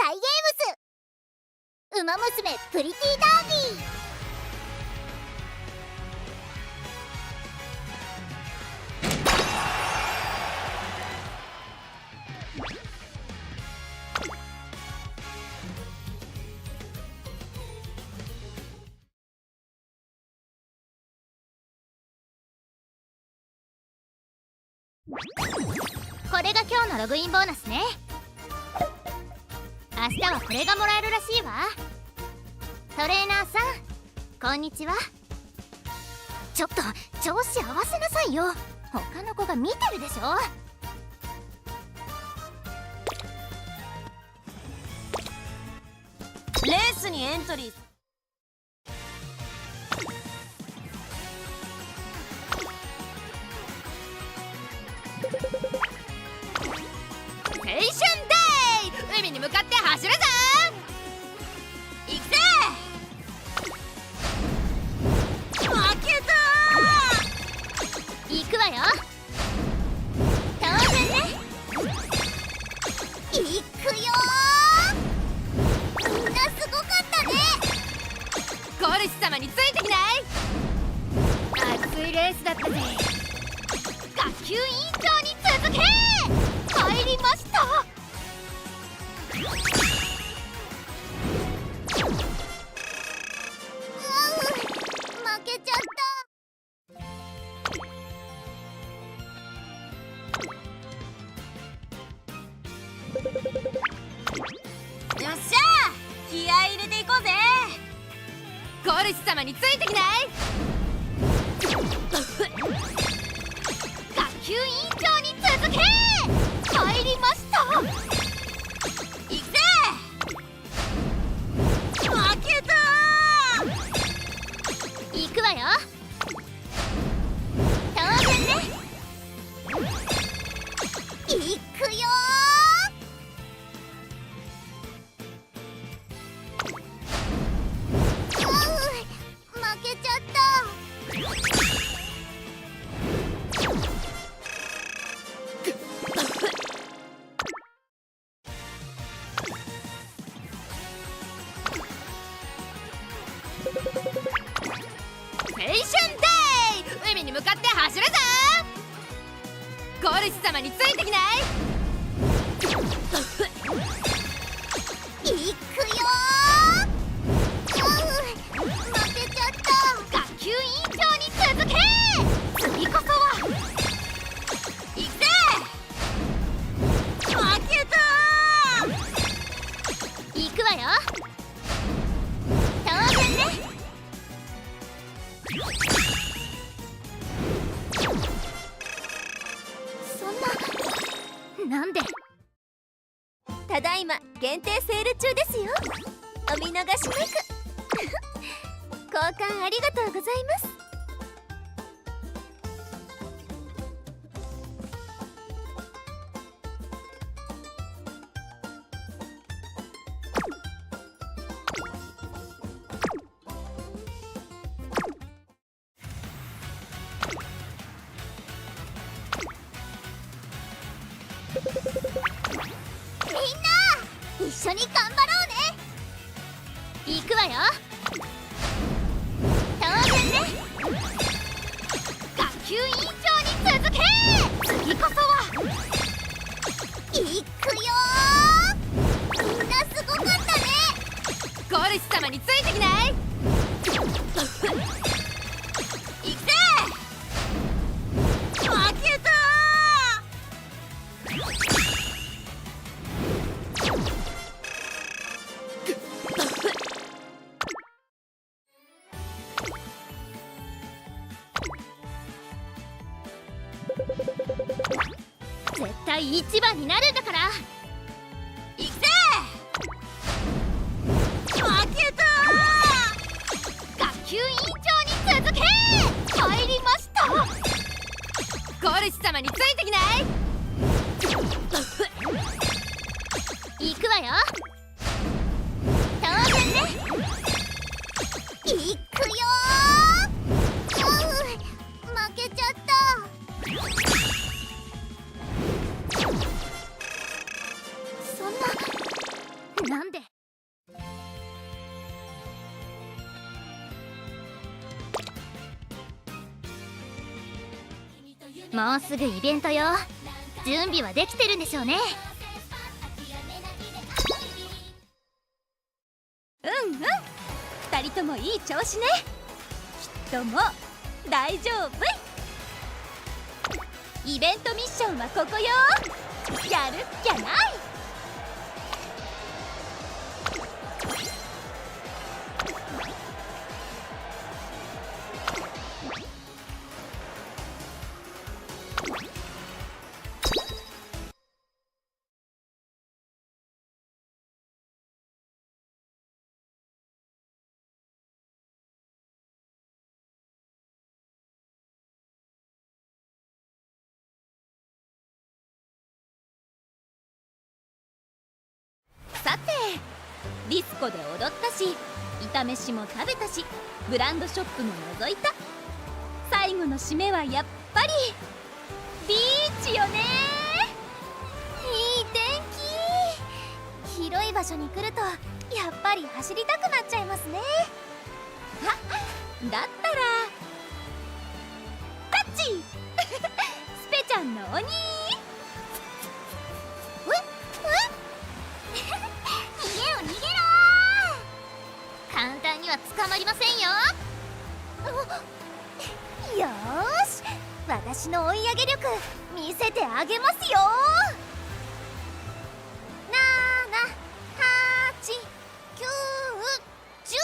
サイゲームス、ウマ娘プリティダービー。これが今日のログインボーナスね。明日はこれがもらえるらしいわ。トレーナーさん、こんにちは。ちょっと調子合わせなさいよ。他の子が見てるでしょ。レースにエントリー。青春デイ、海に向かって走るぞ。行くぜ。負けたー。行くわよ。当然ね。行くよー。みんなすごかったね。コルシ様についてきない？熱いレースだったぜ。学級委員長に続け。入りました。負けちゃった。よっしゃー、気合い入れていこうぜ。コルシ様についてきない？学級委員長に続け。入りました。行くぜ。負けたー。行くわよ。当然ね。行くよー。負けちゃった。青春デイ、海に向かって走るぞ。コルシ様についてきない？行くよー。負けちゃった。学級委員長に続け。次こそは。行くぜ。負けた行くわよ。当然ね。そんな、なんで。ただいま限定セール中ですよ。お見逃しなく。交換ありがとうございます。みんな一緒に頑張ろうね。行くわよ。当然ね。学級委員長に続け。次こそは。行くよー。みんなすごかったね。コルシ様についてきない？行くぜ。負けた絶対一番になるんだから。行くぜ。負けた学級委員長に続け。入りました。コルシ様についてきない？行くわよ。当然ね。行くよー。負けちゃった。そんな、もうすぐイベントよ。準備はできてるんでしょうね。うんうん、2人ともいい調子ね。きっともう大丈夫。イベントミッションはここよ。やるっきゃない。さて、ディスコで踊ったし、炒めしも食べたし、ブランドショップも覗いた。最後の締めはやっぱりビーチよね。いい天気。広い場所に来るとやっぱり走りたくなっちゃいますね。だったらタッチスペちゃんの鬼。逃げろ簡単には捕まりませんよ。よーし、私の追い上げ力見せてあげますよ。7、8、9、10、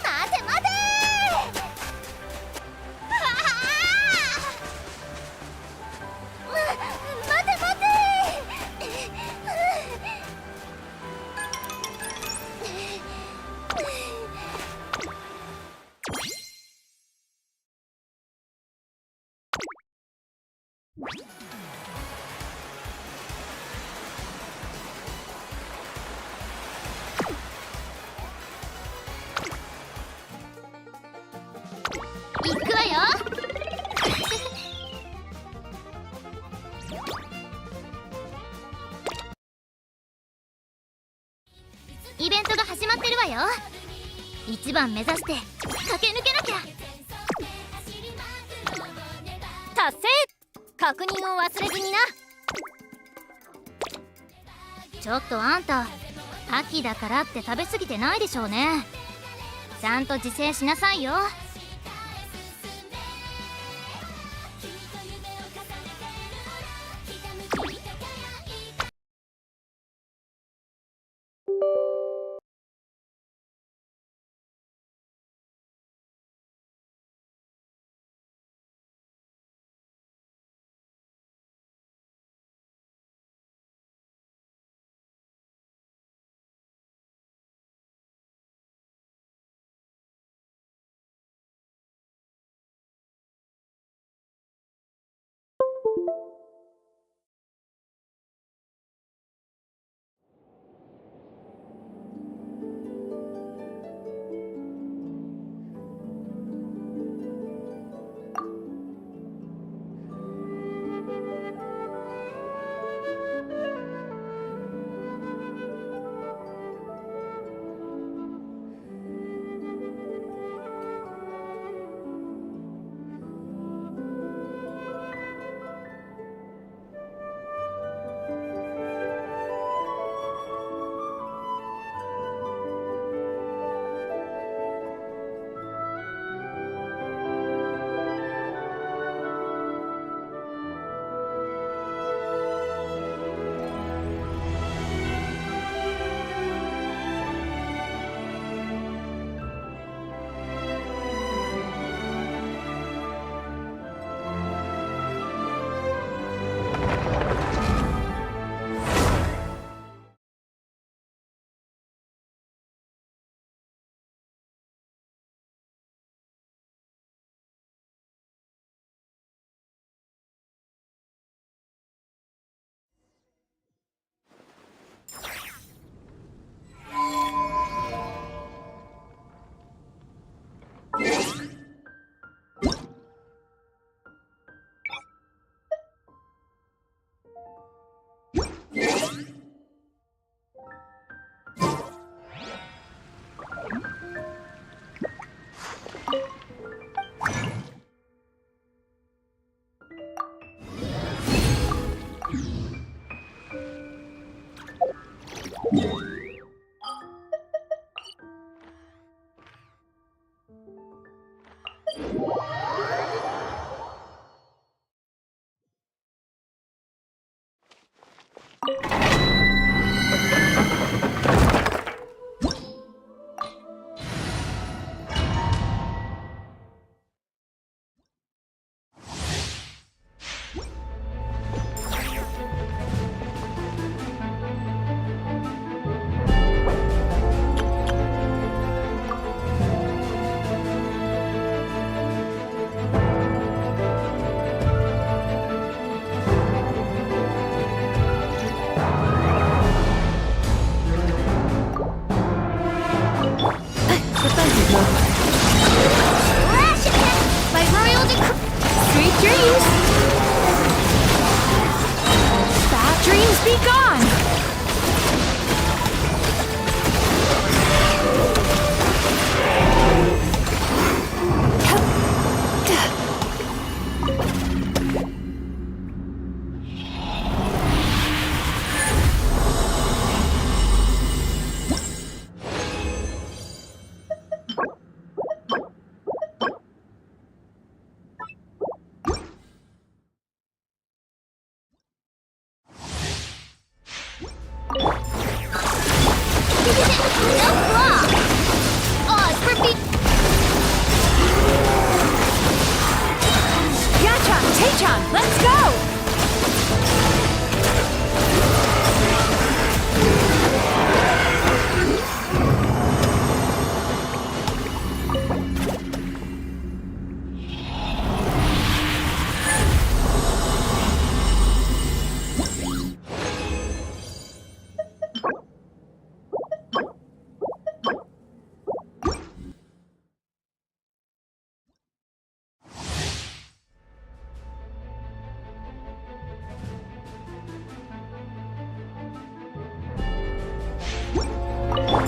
待て待て待て待て行くわよイベントが始まってるわよ。1番目指して駆け抜けなきゃ。達成。確認を忘れずにな。ちょっとあんた秋だからって食べ過ぎてないでしょうね。ちゃんと自制しなさいよ。By royal decree. Sweet dreams. Bad dreams be gone. Let's go!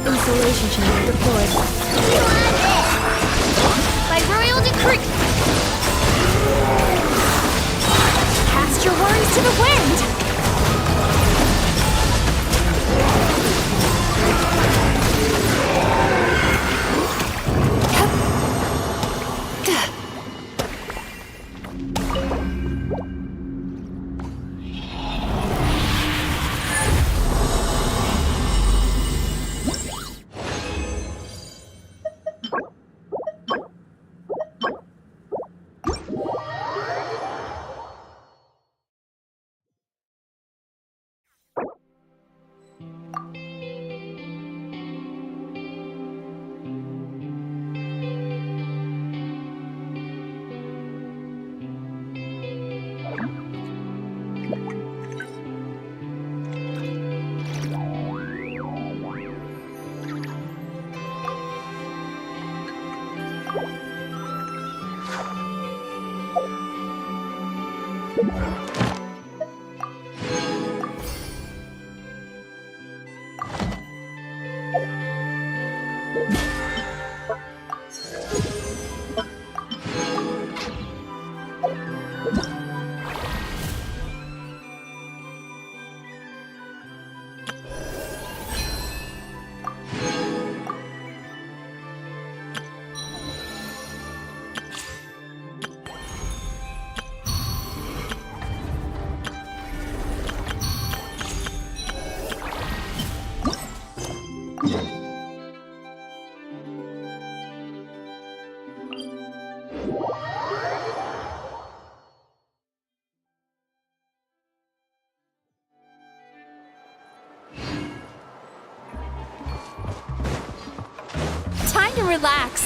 Installation channel deployed. By royal decree. Cast your worries to the wind. Time to relax.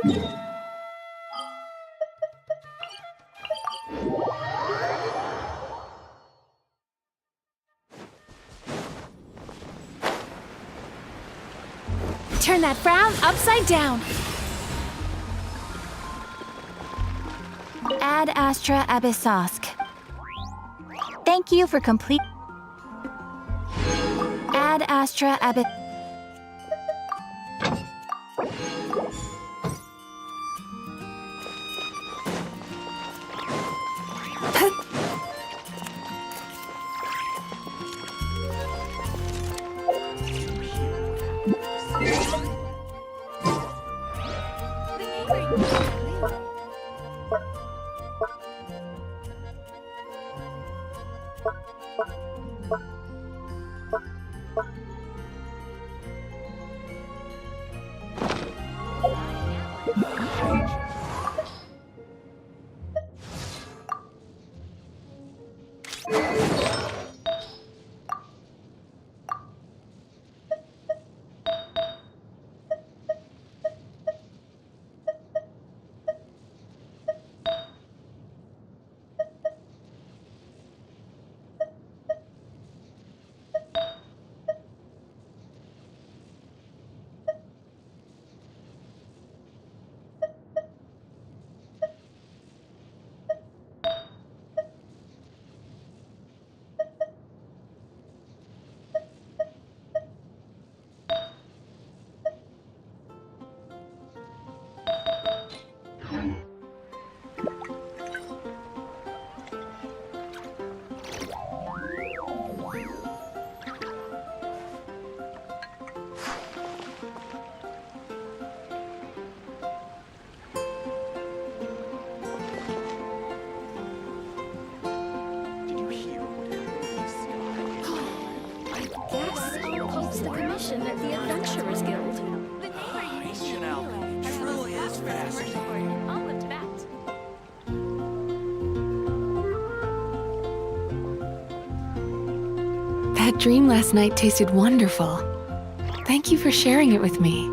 Turn that frown upside down. Ad Astra Abyssosk. Thank you for complete. Ad Astra Abyss. The commission at the Adventurers Guild. Ancient alchemy truly is fascinating. Olive bat. That dream last night tasted wonderful. Thank you for sharing it with me.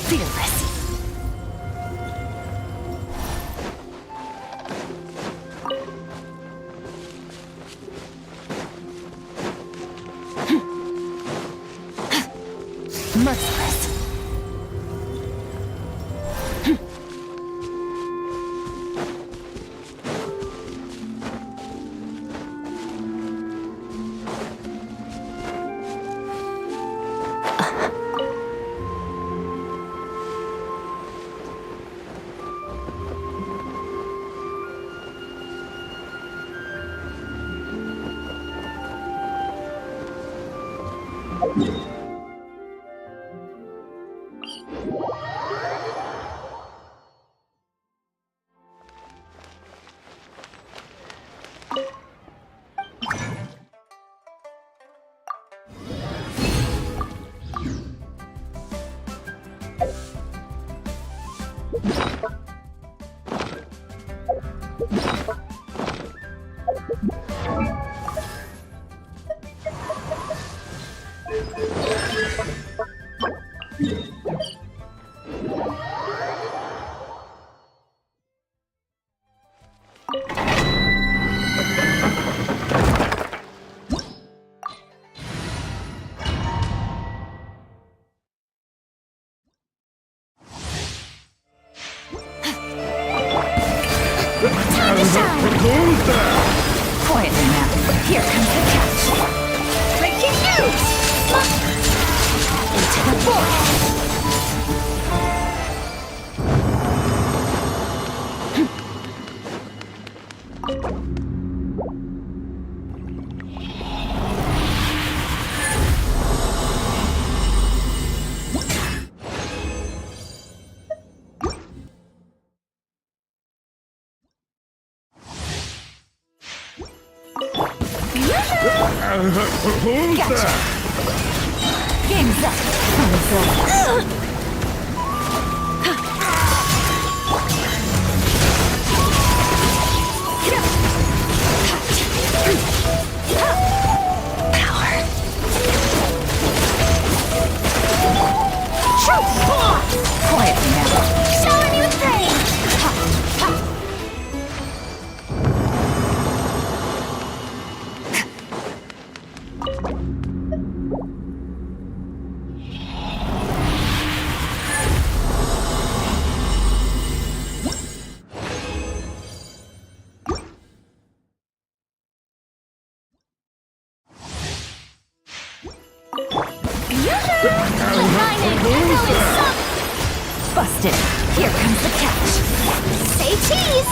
Fearless. Merciless. Quietly now. Here comes the catch. Breaking news! Into the void! Gotcha. Game's up. Fun is over. Power. Quiet now. Showing you things. Busted. Here comes the catch. Say cheese.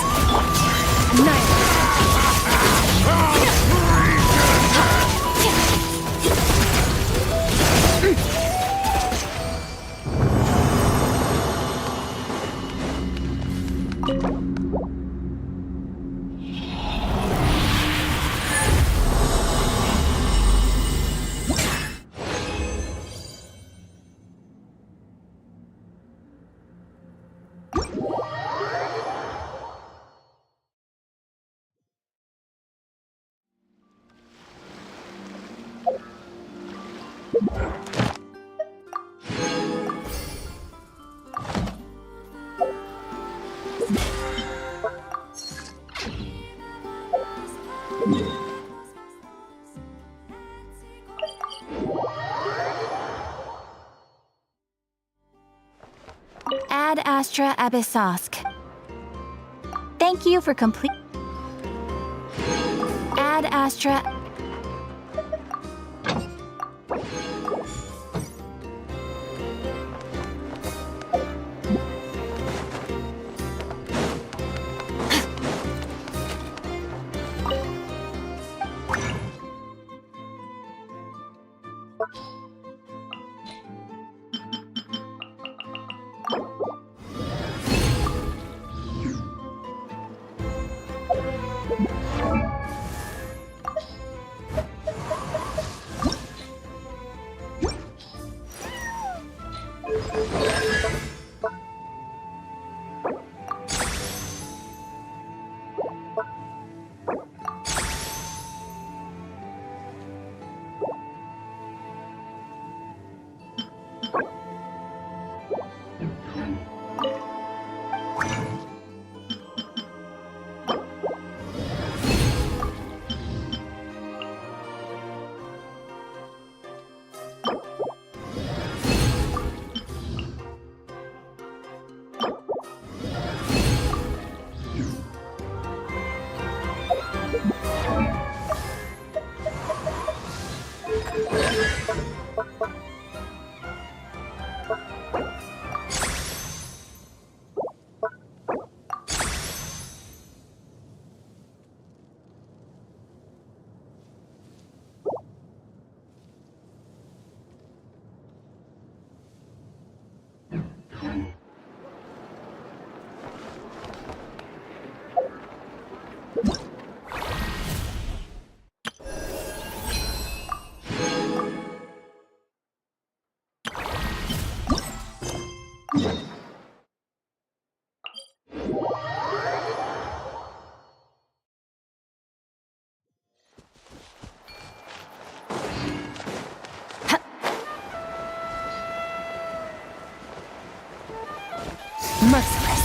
Ad Astra Abyssosk. Thank you for complete. Ad Astra. Merciless.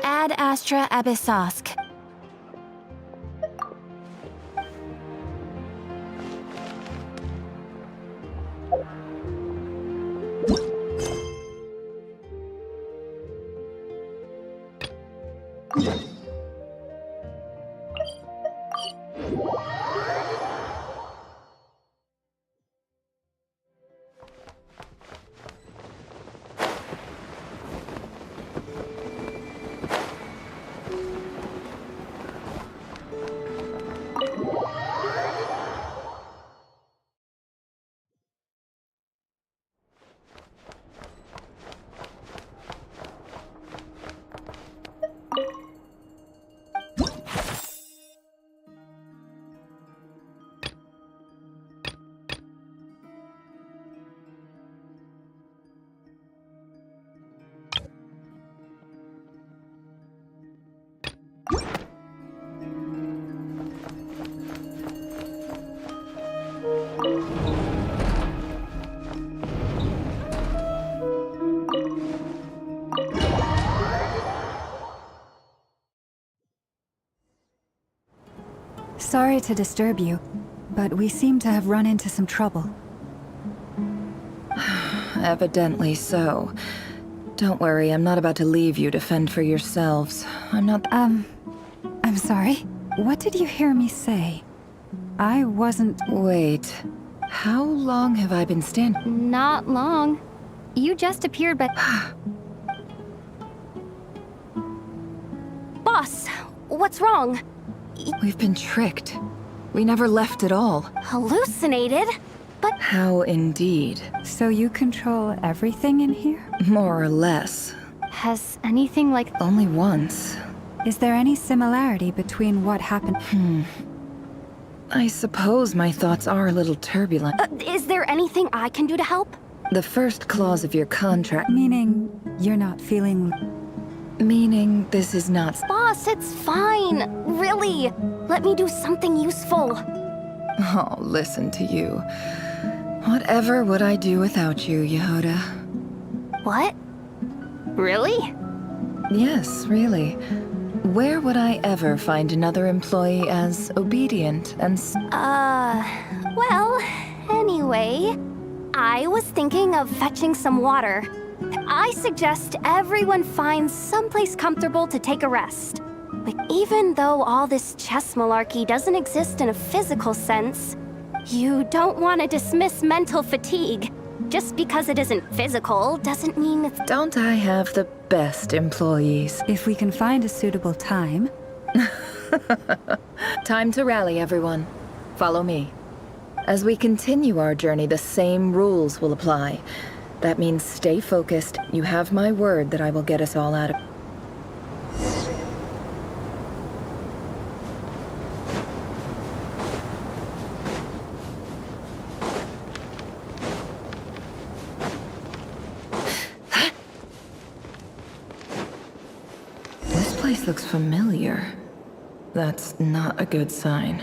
Ad astra abyssosk. Sorry to disturb you, but we seem to have run into some trouble. Evidently so. Don't worry, I'm not about to leave you to fend for yourselves. I'm not- I'm sorry. What did you hear me say? I wasn't... Wait. How long have I been standing? Not long. You just appeared, but... Boss, what's wrong? We've been tricked. We never left at all. Hallucinated? But... How indeed. So you control everything in here? More or less. Has anything like... Only once. Is there any similarity between what happened? I suppose my thoughts are a little turbulent. Is there anything I can do to help? The first clause of your contract... Meaning, you're not feeling... Meaning this is not... Boss, it's fine. Really. Let me do something useful. Oh, listen to you. Whatever would I do without you, Yehoda? What? Really? Yes, really. Where would I ever find another employee as obedient and Well, anyway, I was thinking of fetching some water. I suggest everyone finds someplace comfortable to take a rest. But even though all this chess malarkey doesn't exist in a physical sense, you don't want to dismiss mental fatigue. Just because it isn't physical doesn't mean it's... Don't I have the best employees? If we can find a suitable time... Time to rally, everyone. Follow me. As we continue our journey, the same rules will apply. That means stay focused. You have my word that I will get us all out of... This place looks familiar. That's not a good sign.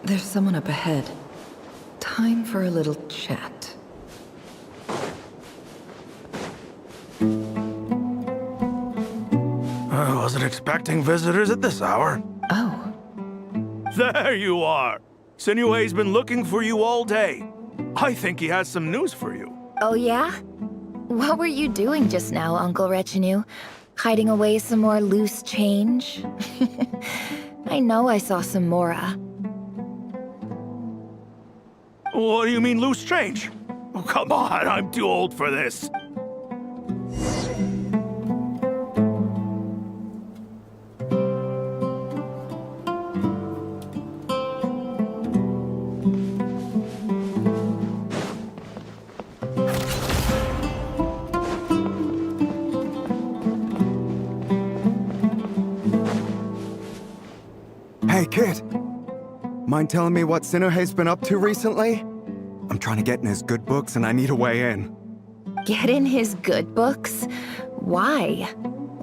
There's someone up ahead. Time for a little chat. I wasn't expecting visitors at this hour. Oh, There you are! Sinue's been looking for you all day. I think he has some news for you. Oh yeah? What were you doing just now, Uncle Retinue? Hiding away some more loose change? I know I saw some Mora. What do you mean loose change? Oh, come on, I'm too old for this. Hey, kid. Mind telling me what Sinuhe's been up to recently? I'm trying to get in his good books and I need a way in. Get in his good books? Why?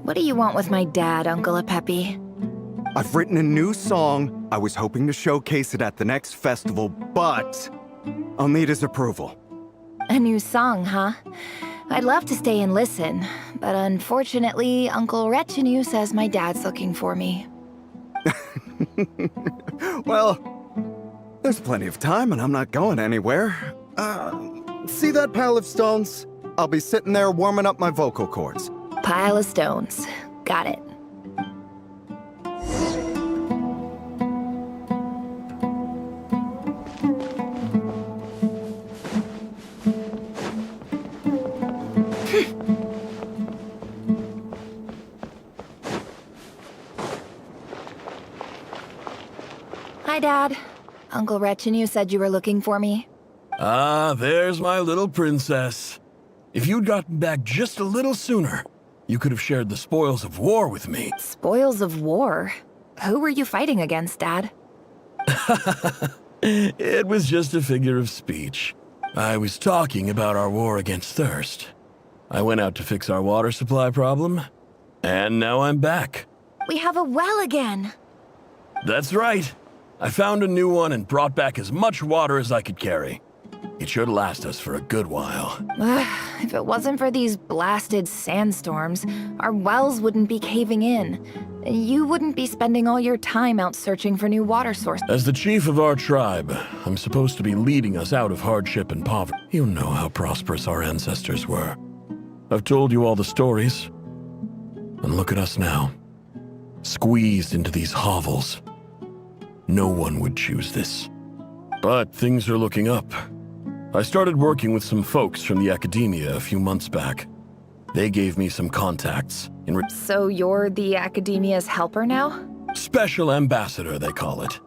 What do you want with my dad, Uncle Apepi? I've written a new song. I was hoping to showcase it at the next festival, but I'll need his approval. A new song, huh? I'd love to stay and listen, but unfortunately, Uncle Retinue says my dad's looking for me. Well, there's plenty of time and I'm not going anywhere. See that pile of stones? I'll be sitting there warming up my vocal cords. Pile of stones. Got it. Hi, Dad. Uncle Retinue said you were looking for me. Ah, there's my little princess. If you'd gotten back just a little sooner, you could have shared the spoils of war with me. Spoils of war? Who were you fighting against, Dad? It was just a figure of speech. I was talking about our war against thirst. I went out to fix our water supply problem, and now I'm back. We have a well again. That's right. I found a new one and brought back as much water as I could carry. It should last us for a good while. If it wasn't for these blasted sandstorms, our wells wouldn't be caving in. You wouldn't be spending all your time out searching for new water sources. As the chief of our tribe, I'm supposed to be leading us out of hardship and poverty. You know how prosperous our ancestors were. I've told you all the stories. And look at us now. Squeezed into these hovels. No one would choose this. But things are looking up. I started working with some folks from the academia a few months back. They gave me some contacts. So you're the academia's helper now? Special ambassador, they call it.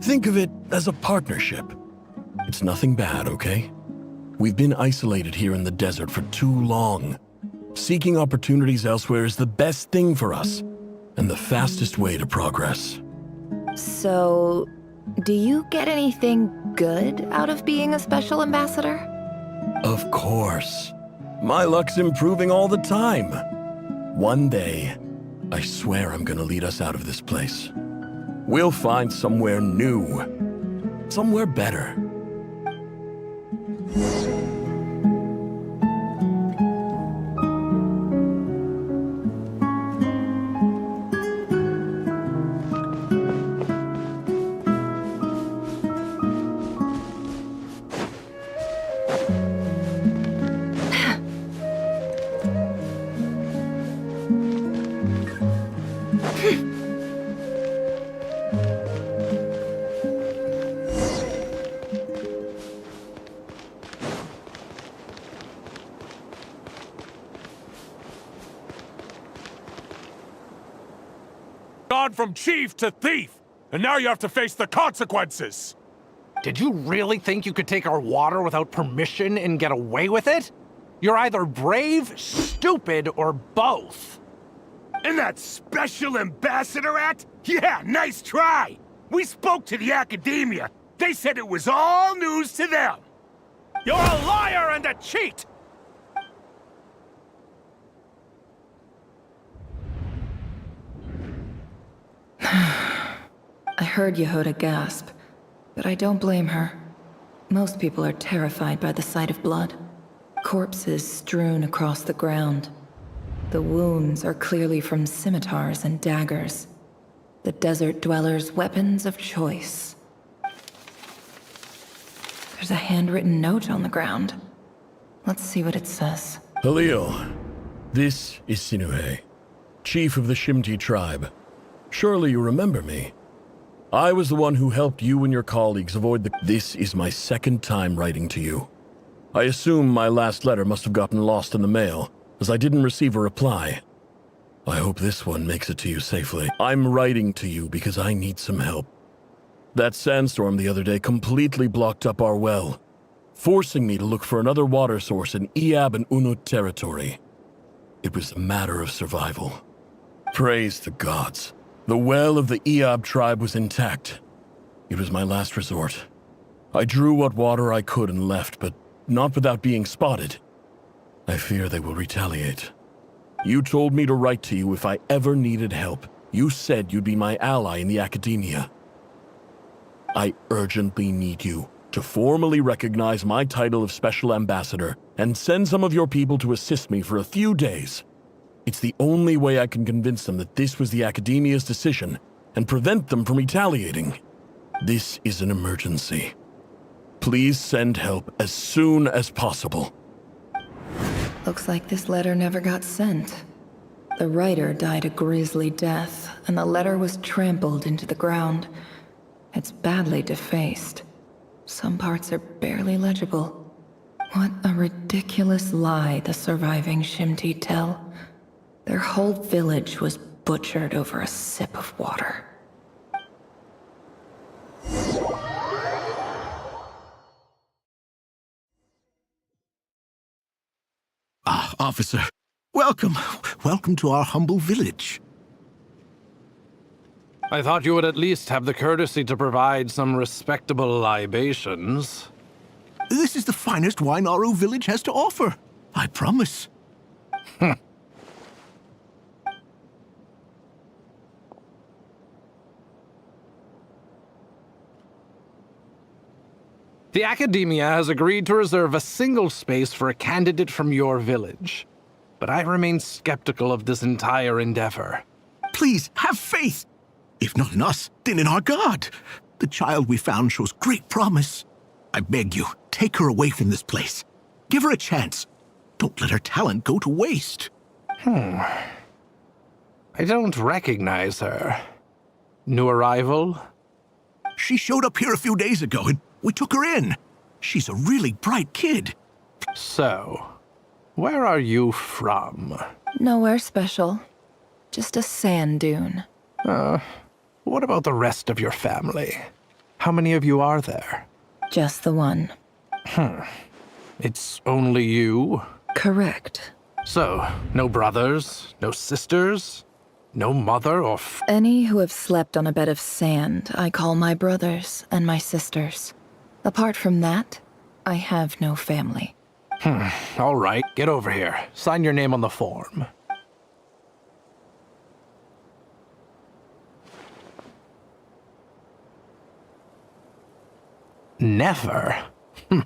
Think of it as a partnership. It's nothing bad, okay? We've been isolated here in the desert for too long. Seeking opportunities elsewhere is the best thing for us, and the fastest way to progress. So, do you get anything good out of being a special ambassador? Of course. My luck's improving all the time. One day, I swear I'm gonna lead us out of this place. We'll find somewhere new. Somewhere better. Gone from chief to thief, and now you have to face the consequences. Did you really think you could take our water without permission and get away with it? You're either brave, stupid, or both. And that Special Ambassador Act? Yeah, nice try. We spoke to the academia. They said it was all news to them. You're a liar and a cheat! I heard Yehuda gasp, but I don't blame her. Most people are terrified by the sight of blood. Corpses strewn across the ground. The wounds are clearly from scimitars and daggers. The desert dwellers' weapons of choice. There's a handwritten note on the ground. Let's see what it says. Halil, this is Sinuhe, chief of the Shimti tribe. Surely you remember me. I was the one who helped you and your colleagues avoid the... This is my second time writing to you. I assume my last letter must have gotten lost in the mail, as I didn't receive a reply. I hope this one makes it to you safely. I'm writing to you because I need some help. That sandstorm the other day completely blocked up our well, forcing me to look for another water source in Iab and Unut territory. It was a matter of survival. Praise the gods. The well of the Iab tribe was intact. It was my last resort. I drew what water I could and left, but not without being spotted. I fear they will retaliate. You told me to write to you if I ever needed help, You said you'd be my ally in the academia. I urgently need you to formally recognize my title of Special Ambassador and send some of your people to assist me for a few days. It's the only way I can convince them that this was the academia's decision and prevent them from retaliating. This is an emergency. Please send help as soon as possible. Looks like this letter never got sent. The writer died a grisly death, and the letter was trampled into the ground. It's badly defaced. Some parts are barely legible. What a ridiculous lie the surviving Shimti tell. Their whole village was butchered over a sip of water. Ah, officer. Welcome. Welcome to our humble village. I thought you would at least have the courtesy to provide some respectable libations. This is the finest wine Aru village has to offer. I promise. The Academia has agreed to reserve a single space for a candidate from your village. But I remain skeptical of this entire endeavor. Please, have faith. If not in us, then in our god. The child we found shows great promise. I beg you, take her away from this place. Give her a chance. Don't let her talent go to waste. I don't recognize her. New arrival? She showed up here a few days ago and we took her in. She's a really bright kid. So, where are you from? Nowhere special. Just a sand dune. What about the rest of your family? How many of you are there? Just the one. It's only you? Correct. So, no brothers, no sisters, no mother or Any who have slept on a bed of sand, I call my brothers and my sisters. Apart from that, I have no family. All right, get over here. Sign your name on the form. Never? You're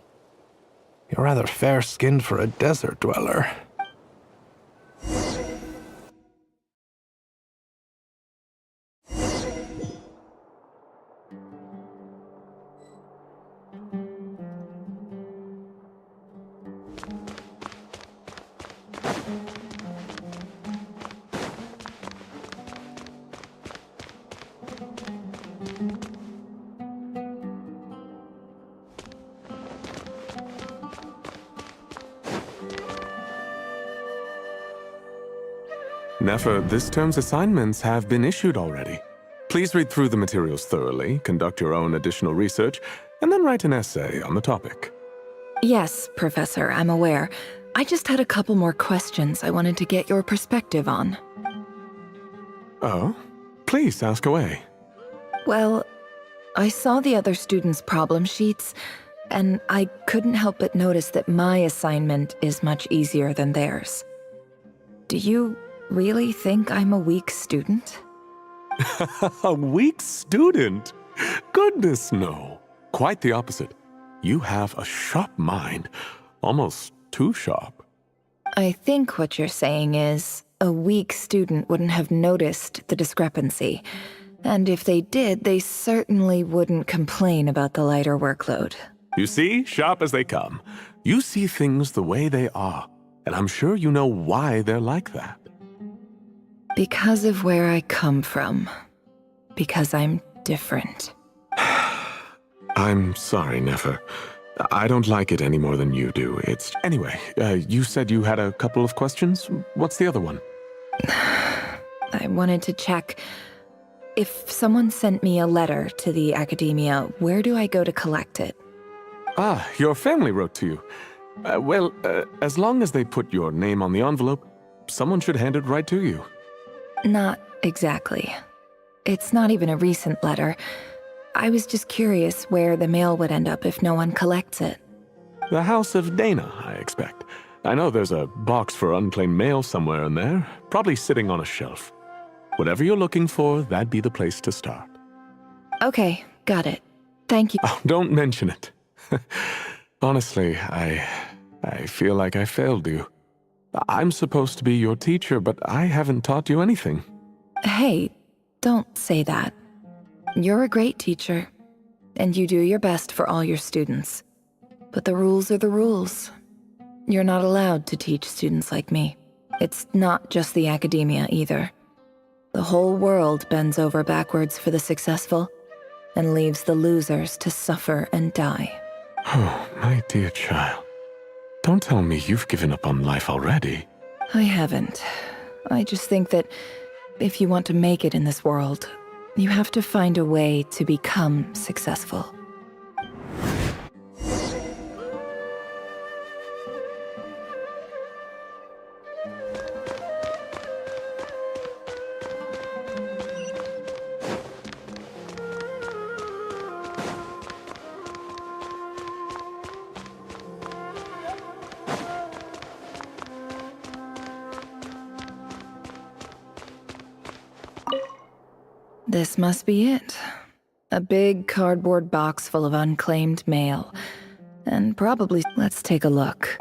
rather fair-skinned for a desert dweller. Nefer, this term's assignments have been issued already. Please read through the materials thoroughly, conduct your own additional research, and then write an essay on the topic. Yes, Professor, I'm aware. I just had a couple more questions I wanted to get your perspective on. Oh? Please ask away. Well, I saw the other students' problem sheets, and I couldn't help but notice that my assignment is much easier than theirs. Do you really think I'm a weak student? A weak student? Goodness, no. Quite the opposite. You have a sharp mind, almost too sharp. I think what you're saying is, a weak student wouldn't have noticed the discrepancy. And if they did, they certainly wouldn't complain about the lighter workload. You see, sharp as they come. You see things the way they are, and I'm sure you know why they're like that. Because of where I come from. Because I'm different. I'm sorry, Nefer. I don't like it any more than you do. Anyway, you said you had a couple of questions? What's the other one? I wanted to check. If someone sent me a letter to the Academia, where do I go to collect it? Ah, your family wrote to you. Well, as long as they put your name on the envelope, someone should hand it right to you. Not exactly. It's not even a recent letter. I was just curious where the mail would end up if no one collects it. The House of Dana, I expect. I know there's a box for unclaimed mail somewhere in there, probably sitting on a shelf. Whatever you're looking for, that'd be the place to start. Okay, got it. Thank you. Oh, don't mention it. Honestly, I feel like I failed you. I'm supposed to be your teacher, but I haven't taught you anything. Hey, don't say that. You're a great teacher, and you do your best for all your students. But the rules are the rules. You're not allowed to teach students like me. It's not just the academia either. The whole world bends over backwards for the successful and leaves the losers to suffer and die. Oh, my dear child. Don't tell me you've given up on life already. I haven't. I just think that if you want to make it in this world, you have to find a way to become successful. This must be it. A big cardboard box full of unclaimed mail. And probably... Let's take a look.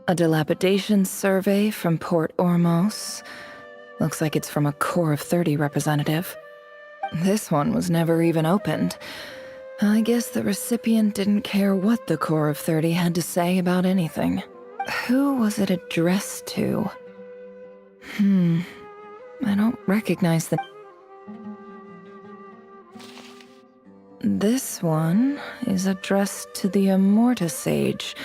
A dilapidation survey from Port Ormos. Looks like it's from a Core of 30 representative. This one was never even opened. I guess the recipient didn't care what the Core of 30 had to say about anything. Who was it addressed to? I don't recognize the... This one is addressed to the Immorta Sage.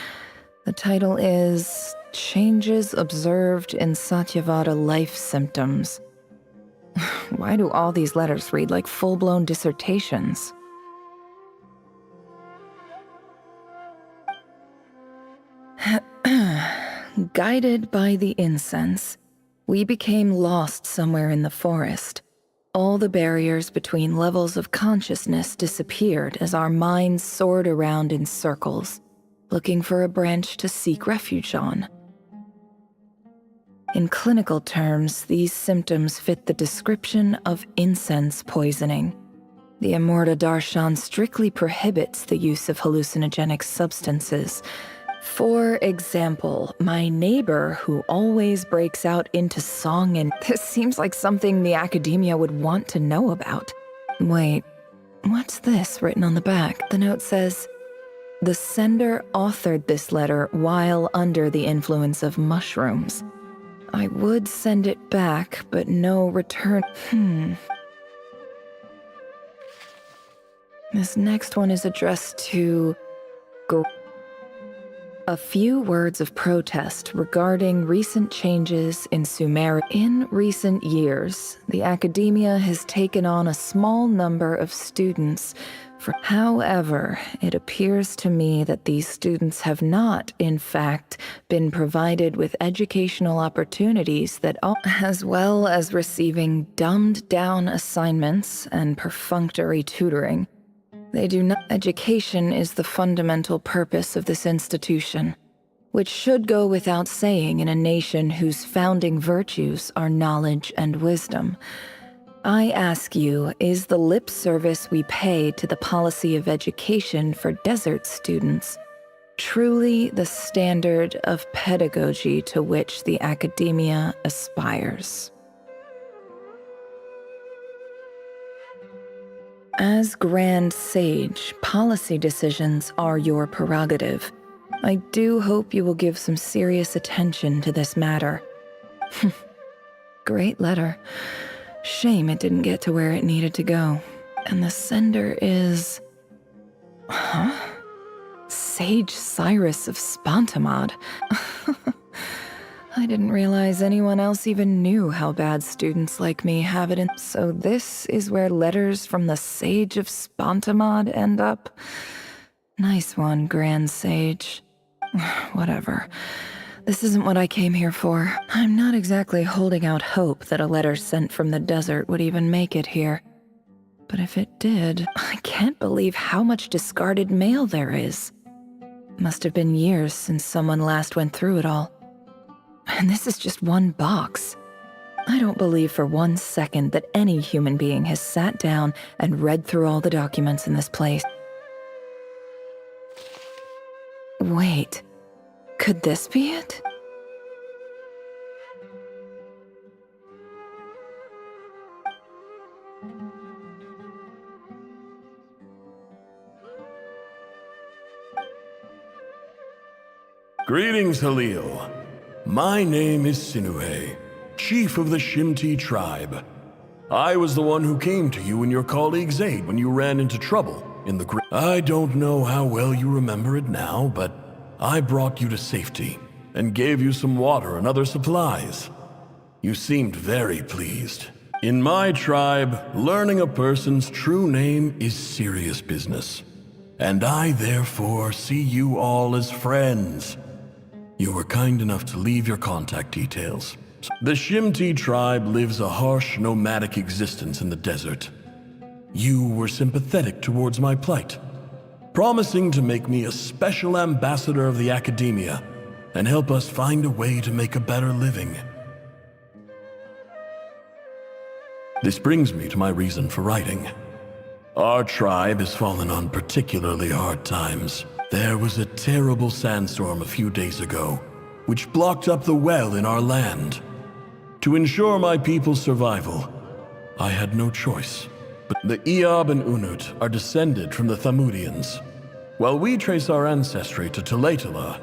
The title is Changes Observed in Satyavada Life Symptoms. Why do all these letters read like full-blown dissertations? Guided by the incense, we became lost somewhere in the forest. All the barriers between levels of consciousness disappeared as our minds soared around in circles, looking for a branch to seek refuge on. In clinical terms, these symptoms fit the description of incense poisoning. The Immorta Darshan strictly prohibits the use of hallucinogenic substances. For example, my neighbor who always breaks out into song, and this seems like something the academia would want to know about. Wait, what's this written on the back? The note says, "The sender authored this letter while under the influence of mushrooms. I would send it back, but no return." This next one is addressed to... A few words of protest regarding recent changes in Sumeria. In recent years, the academia has taken on a small number of students. However, it appears to me that these students have not, in fact, been provided with educational opportunities that as well as receiving dumbed-down assignments and perfunctory tutoring. They do not. Education is the fundamental purpose of this institution, which should go without saying in a nation whose founding virtues are knowledge and wisdom. I ask you, is the lip service we pay to the policy of education for desert students truly the standard of pedagogy to which the academia aspires? As Grand Sage, policy decisions are your prerogative. I do hope you will give some serious attention to this matter. Great letter. Shame it didn't get to where it needed to go. And the sender is... Sage Cyrus of Spantamad. I didn't realize anyone else even knew how bad students like me have it in. So this is where letters from the Sage of Spantamad end up? Nice one, Grand Sage. Whatever. This isn't what I came here for. I'm not exactly holding out hope that a letter sent from the desert would even make it here. But if it did, I can't believe how much discarded mail there is. Must have been years since someone last went through it all. And this is just one box. I don't believe for 1 second that any human being has sat down and read through all the documents in this place. Wait, could this be it? Greetings, Halil. My name is Sinuhe, chief of the Shimti tribe. I was the one who came to you and your colleague's aid when you ran into trouble in the I don't know how well you remember it now, but I brought you to safety and gave you some water and other supplies. You seemed very pleased. In my tribe, learning a person's true name is serious business, and I therefore see you all as friends. You were kind enough to leave your contact details. The Shimti tribe lives a harsh, nomadic existence in the desert. You were sympathetic towards my plight, promising to make me a special ambassador of the academia and help us find a way to make a better living. This brings me to my reason for writing. Our tribe has fallen on particularly hard times. There was a terrible sandstorm a few days ago, which blocked up the well in our land. To ensure my people's survival, I had no choice. But the Eob and Unut are descended from the Thamudians. While we trace our ancestry to Tulatala,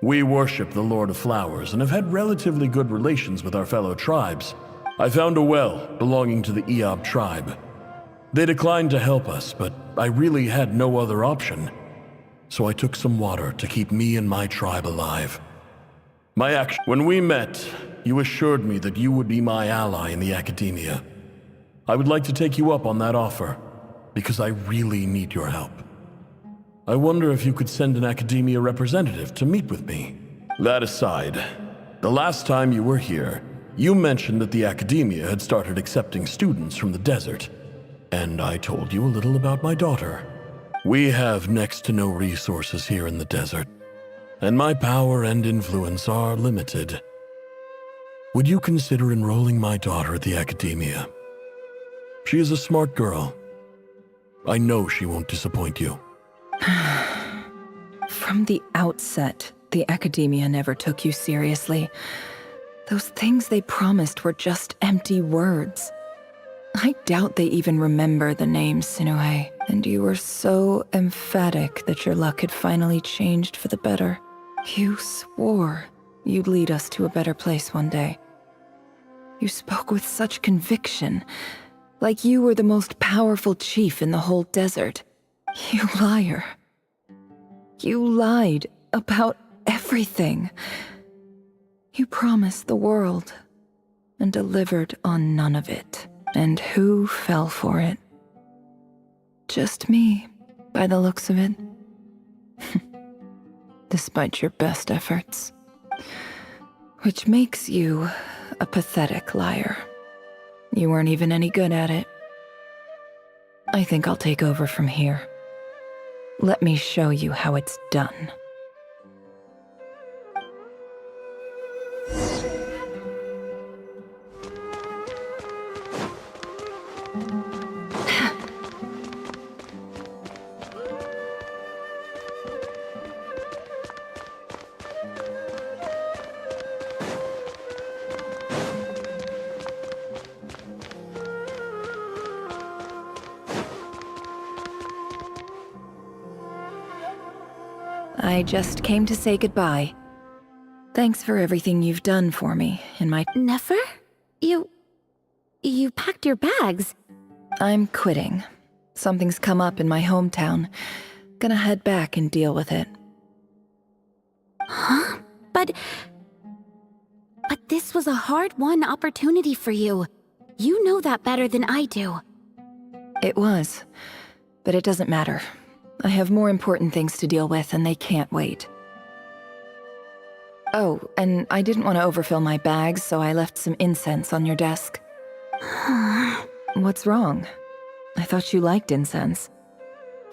we worship the Lord of Flowers and have had relatively good relations with our fellow tribes. I found a well belonging to the Eob tribe. They declined to help us, but I really had no other option. So I took some water to keep me and my tribe alive. When we met, you assured me that you would be my ally in the academia. I would like to take you up on that offer, because I really need your help. I wonder if you could send an academia representative to meet with me. That aside, the last time you were here, you mentioned that the academia had started accepting students from the desert, and I told you a little about my daughter. We have next to no resources here in the desert, and my power and influence are limited. Would you consider enrolling my daughter at the academia? She is a smart girl. I know she won't disappoint you. From the outset, the academia never took you seriously. Those things they promised were just empty words. I doubt they even remember the name Sinuhe, and you were so emphatic that your luck had finally changed for the better. You swore you'd lead us to a better place one day. You spoke with such conviction, like you were the most powerful chief in the whole desert. You liar. You lied about everything. You promised the world and delivered on none of it. And who fell for it? Just me, by the looks of it. Despite your best efforts. Which makes you a pathetic liar. You weren't even any good at it. I think I'll take over from here. Let me show you how it's done. I just came to say goodbye. Thanks for everything you've done for me in my— Nefer? You packed your bags. I'm quitting. Something's come up in my hometown. Gonna head back and deal with it. Huh? But this was a hard-won opportunity for you. You know that better than I do. It was, but it doesn't matter. I have more important things to deal with, and they can't wait. Oh, and I didn't want to overfill my bags, so I left some incense on your desk. What's wrong? I thought you liked incense.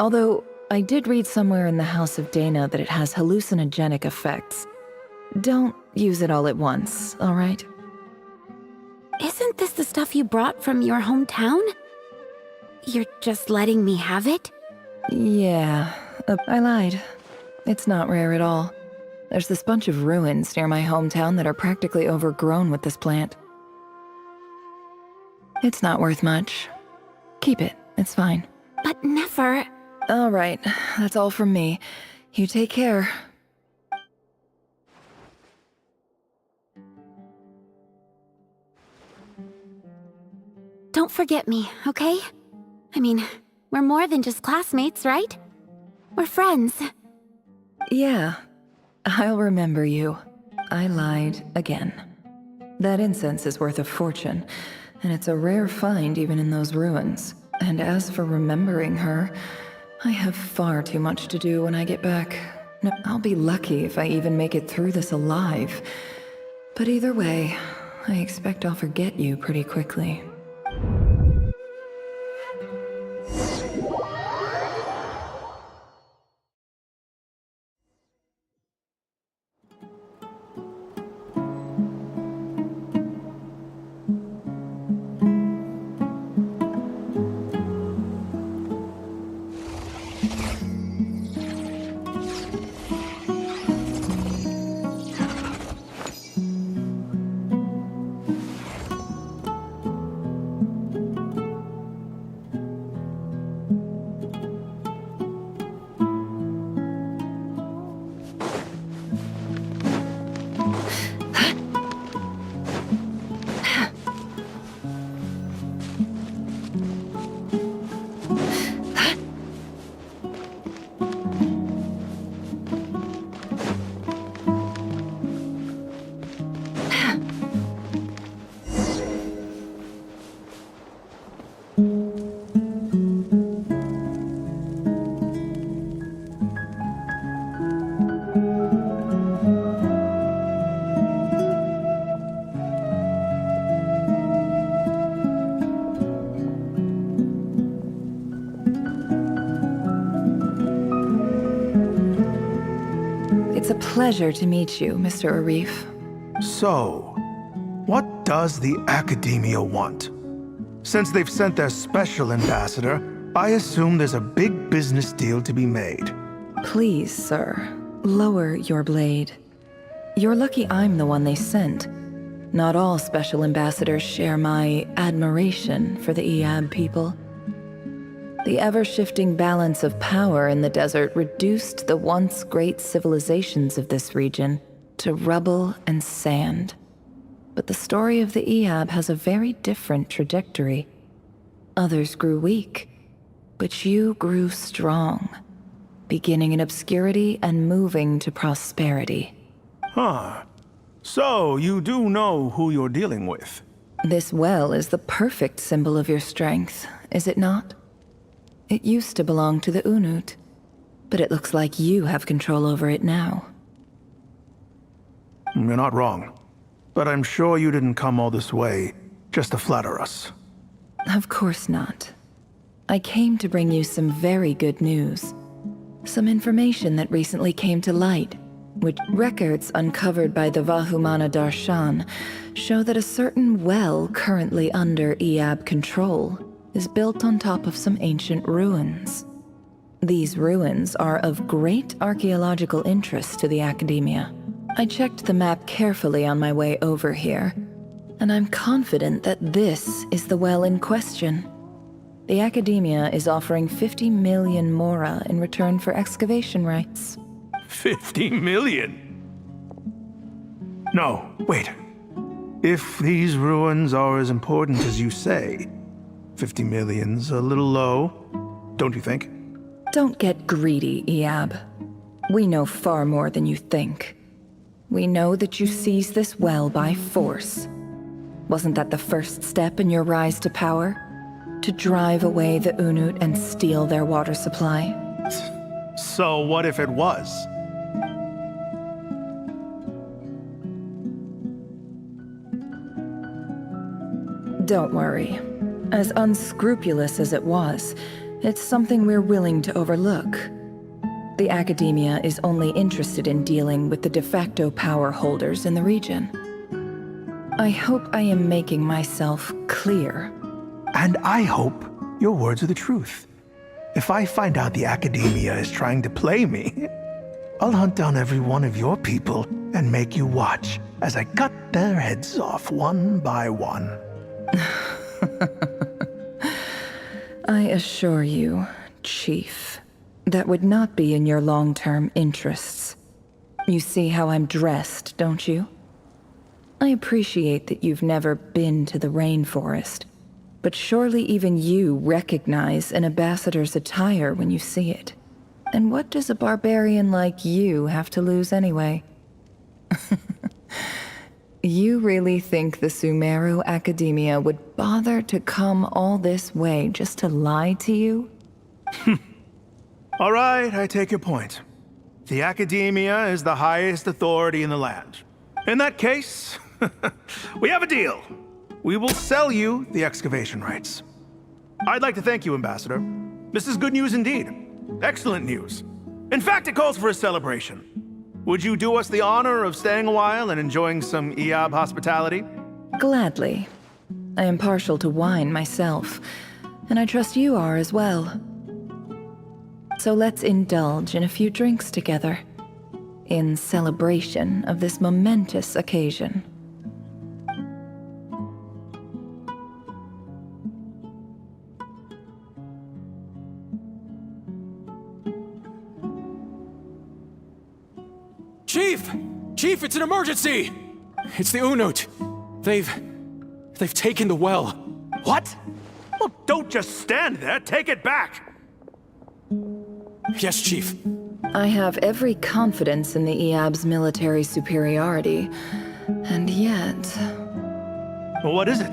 Although, I did read somewhere in the House of Dana that it has hallucinogenic effects. Don't use it all at once, alright? Isn't this the stuff you brought from your hometown? You're just letting me have it? Yeah, I lied. It's not rare at all. There's this bunch of ruins near my hometown that are practically overgrown with this plant. It's not worth much. Keep it, it's fine. But never... Alright, that's all from me. You take care. Don't forget me, okay? I mean, we're more than just classmates, right? We're friends. Yeah, I'll remember you. I lied again. That incense is worth a fortune, and it's a rare find even in those ruins. And as for remembering her, I have far too much to do when I get back. No, I'll be lucky if I even make it through this alive. But either way, I expect I'll forget you pretty quickly. It's a pleasure to meet you, Mr. Arif. So, what does the Academia want? Since they've sent their special ambassador, I assume there's a big business deal to be made. Please, sir, lower your blade. You're lucky I'm the one they sent. Not all special ambassadors share my admiration for the Eab people. The ever-shifting balance of power in the desert reduced the once great civilizations of this region to rubble and sand. But the story of the Eab has a very different trajectory. Others grew weak, but you grew strong, beginning in obscurity and moving to prosperity. Huh. So, you do know who you're dealing with? This well is the perfect symbol of your strength, is it not? It used to belong to the Unut, but it looks like you have control over it now. You're not wrong. But I'm sure you didn't come all this way just to flatter us. Of course not. I came to bring you some very good news. Some information that recently came to light, which records uncovered by the Vahumana Darshan show that a certain well currently under Eab control is built on top of some ancient ruins. These ruins are of great archaeological interest to the Academia. I checked the map carefully on my way over here, and I'm confident that this is the well in question. The Academia is offering 50 million mora in return for excavation rights. 50 million? No, wait. If these ruins are as important as you say, 50 million's a little low, don't you think? Don't get greedy, Eab. We know far more than you think. We know that you seized this well by force. Wasn't that the first step in your rise to power? To drive away the Unut and steal their water supply? So what if it was? Don't worry. As unscrupulous as it was, it's something we're willing to overlook. The Academia is only interested in dealing with the de facto power holders in the region. I hope I am making myself clear. And I hope your words are the truth. If I find out the Academia is trying to play me, I'll hunt down every one of your people and make you watch as I cut their heads off one by one. I assure you, Chief, that would not be in your long-term interests. You see how I'm dressed, don't you? I appreciate that you've never been to the rainforest, but surely even you recognize an ambassador's attire when you see it. And what does a barbarian like you have to lose anyway? You really think the Sumeru Academia would bother to come all this way just to lie to you? All right, I take your point. The Academia is the highest authority in the land. In that case, we have a deal. We will sell you the excavation rights. I'd like to thank you, Ambassador. This is good news indeed. Excellent news. In fact, it calls for a celebration. Would you do us the honor of staying a while and enjoying some Eab hospitality? Gladly. I am partial to wine myself, and I trust you are as well. So let's indulge in a few drinks together, in celebration of this momentous occasion. Chief! Chief, it's an emergency! It's the Unut. They've taken the well. What? Well, don't just stand there. Take it back. Yes, Chief. I have every confidence in the Eab's military superiority, and yet... What is it?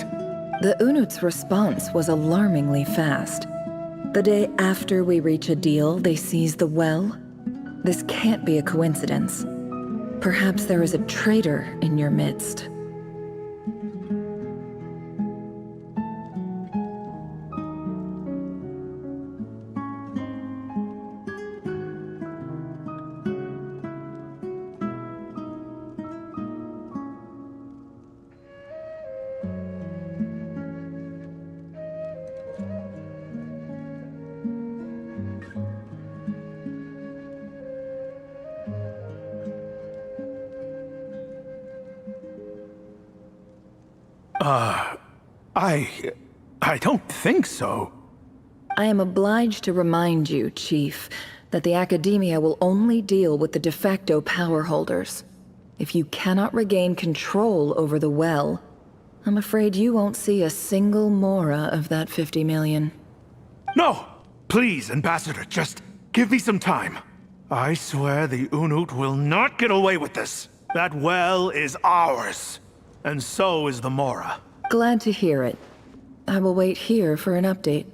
The Unut's response was alarmingly fast. The day after we reach a deal, they seize the well. This can't be a coincidence. Perhaps there is a traitor in your midst. I don't think so. I am obliged to remind you, Chief, that the Academia will only deal with the de facto power holders. If you cannot regain control over the well, I'm afraid you won't see a single mora of that 50 million. No! Please, Ambassador, just give me some time. I swear the Unut will not get away with this. That well is ours. And so is the mora. Glad to hear it. I will wait here for an update.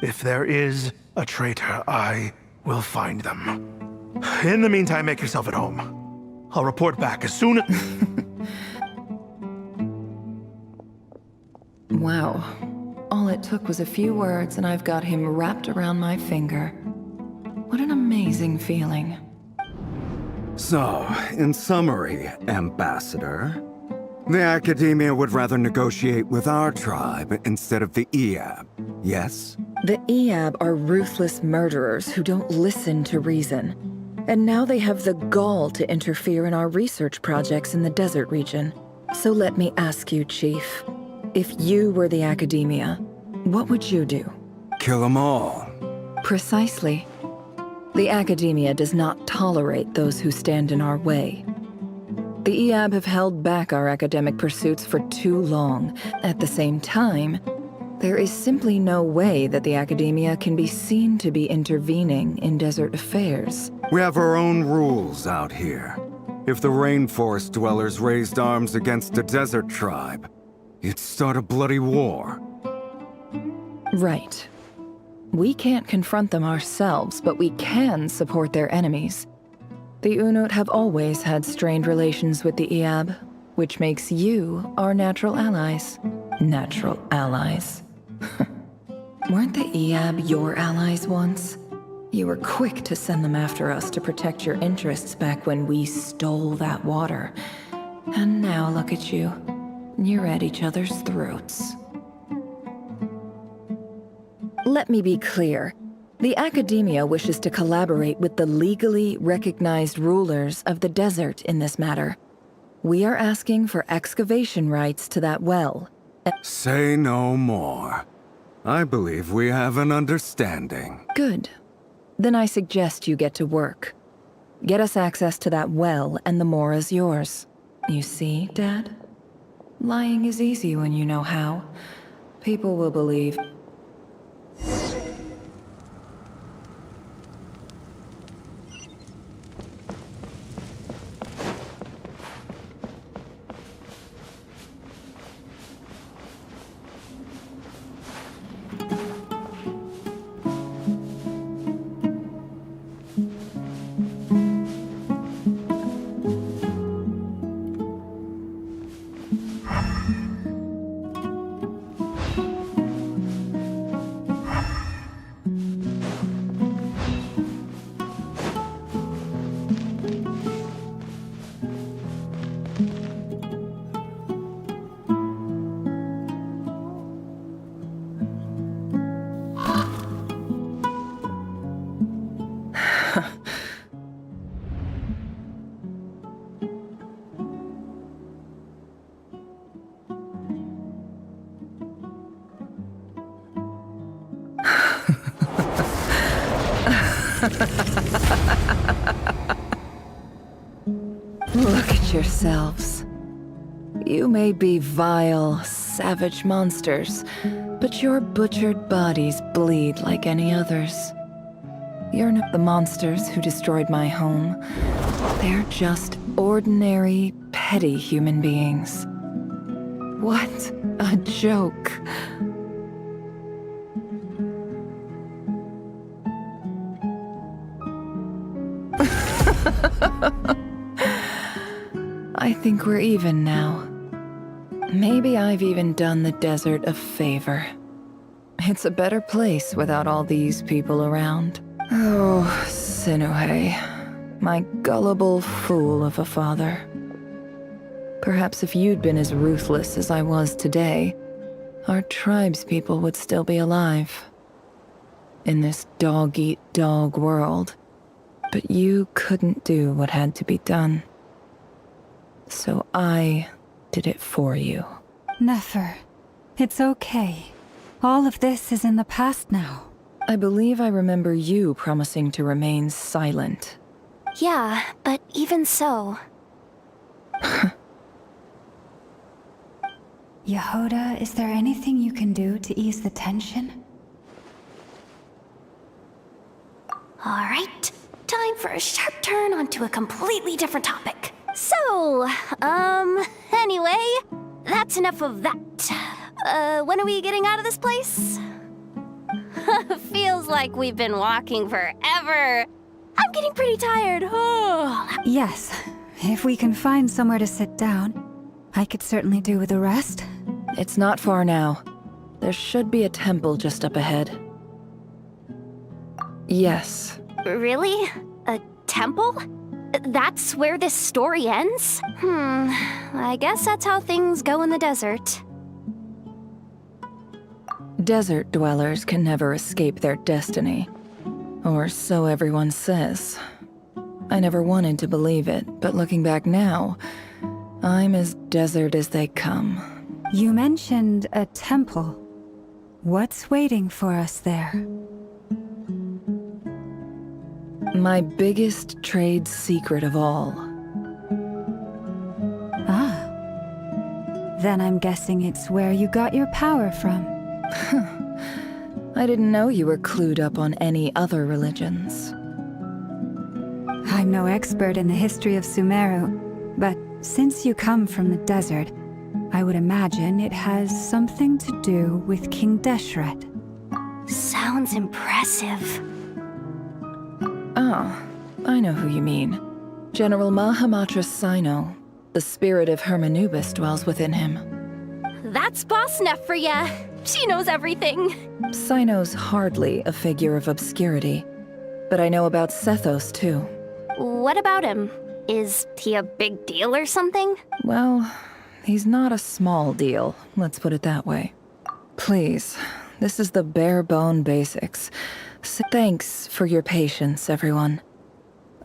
If there is a traitor, I will find them. In the meantime, make yourself at home. I'll report back as soon as... Wow. All it took was a few words and I've got him wrapped around my finger. What an amazing feeling. So, in summary, Ambassador, the Academia would rather negotiate with our tribe instead of the Eab, yes? The Eab are ruthless murderers who don't listen to reason. And now they have the gall to interfere in our research projects in the desert region. So let me ask you, Chief. If you were the Academia, what would you do? Kill them all. Precisely. The Academia does not tolerate those who stand in our way. The Eab have held back our academic pursuits for too long. At the same time, there is simply no way that the Academia can be seen to be intervening in desert affairs. We have our own rules out here. If the rainforest dwellers raised arms against a desert tribe, you'd start a bloody war. Right. We can't confront them ourselves, but we can support their enemies. The Unut have always had strained relations with the Eab, which makes you our natural allies. Natural allies. Weren't the Eab your allies once? You were quick to send them after us to protect your interests back when we stole that water. And now look at you. You're at each other's throats. Let me be clear. The Academia wishes to collaborate with the legally recognized rulers of the desert in this matter. We are asking for excavation rights to that well. Say no more. I believe we have an understanding. Good. Then I suggest you get to work. Get us access to that well, and the more is yours. You see, Dad? Lying is easy when you know how. People will believe. Look at yourselves. You may be vile, savage monsters, but your butchered bodies bleed like any others. You're not the monsters who destroyed my home. They're just ordinary, petty human beings. What a joke. I think we're even now. Maybe I've even done the desert a favor. It's a better place without all these people around. Oh, Sinuhe, my gullible fool of a father. Perhaps if you'd been as ruthless as I was today, our tribespeople would still be alive. In this dog-eat-dog world. But you couldn't do what had to be done. So I did it for you. Nefer, it's okay. All of this is in the past now. I believe I remember you promising to remain silent. Yeah, but even so. Yehoda, is there anything you can do to ease the tension? All right, time for a sharp turn onto a completely different topic. So, anyway, that's enough of that. When are we getting out of this place? Feels like we've been walking forever. I'm getting pretty tired. Yes, if we can find somewhere to sit down, I could certainly do with a rest. It's not far now. There should be a temple just up ahead. Yes. Really? A temple? That's where this story ends? I guess that's how things go in the desert. Desert dwellers can never escape their destiny. Or so everyone says. I never wanted to believe it, but looking back now, I'm as desert as they come. You mentioned a temple. What's waiting for us there? My biggest trade secret of all. Ah. Then I'm guessing it's where you got your power from. I didn't know you were clued up on any other religions. I'm no expert in the history of Sumeru, but since you come from the desert, I would imagine it has something to do with King Deshret. Sounds impressive. Oh, I know who you mean. General Mahamatra Sino. The spirit of Hermanubis dwells within him. That's Boss Neff for ya. She knows everything. Sino's hardly a figure of obscurity, but I know about Sethos too. What about him? Is he a big deal or something? Well, he's not a small deal, let's put it that way. Please, this is the bare bone basics. So thanks for your patience, everyone.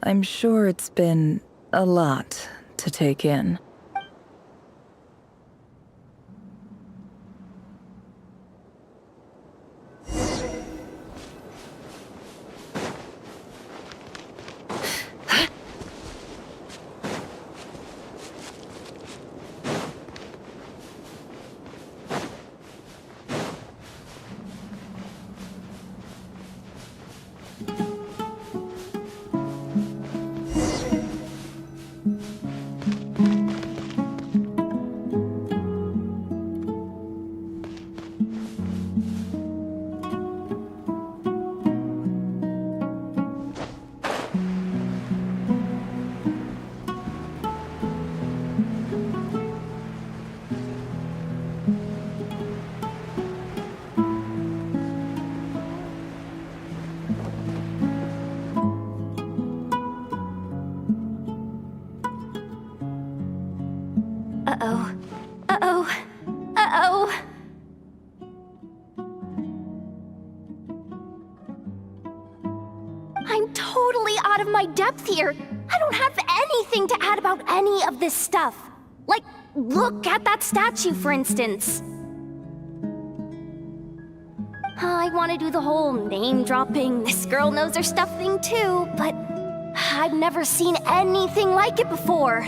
I'm sure it's been a lot to take in. Uh-oh. Uh-oh. Uh-oh. I'm totally out of my depth here. I don't have anything to add about any of this stuff. Like, look at that statue, for instance. I want to do the whole name-dropping, this girl knows her stuff thing too, but I've never seen anything like it before.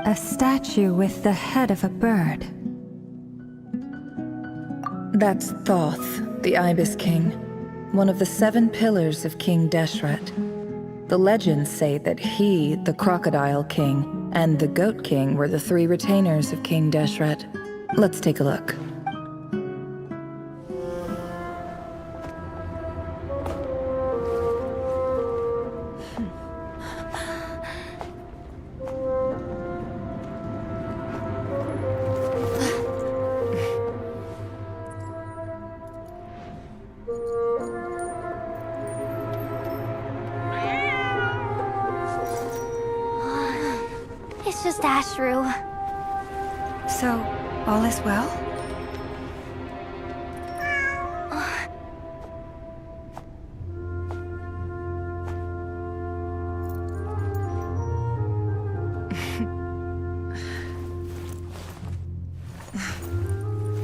A statue with the head of a bird. That's Thoth, the Ibis King, one of the 7 pillars of King Deshret. The legends say that he, the Crocodile King, and the Goat King were the 3 retainers of King Deshret. Let's take a look. It's just Ashru. So, all is well?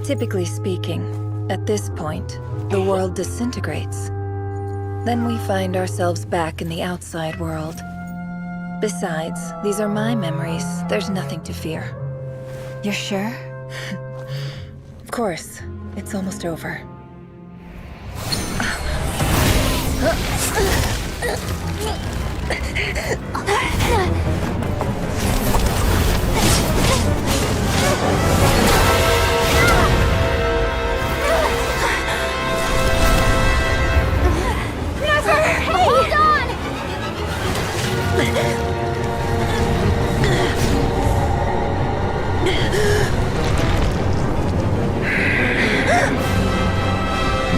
Typically speaking, at this point, the world disintegrates. Then we find ourselves back in the outside world. Besides, these are my memories. There's nothing to fear. You're sure? Of course. It's almost over. Hold on!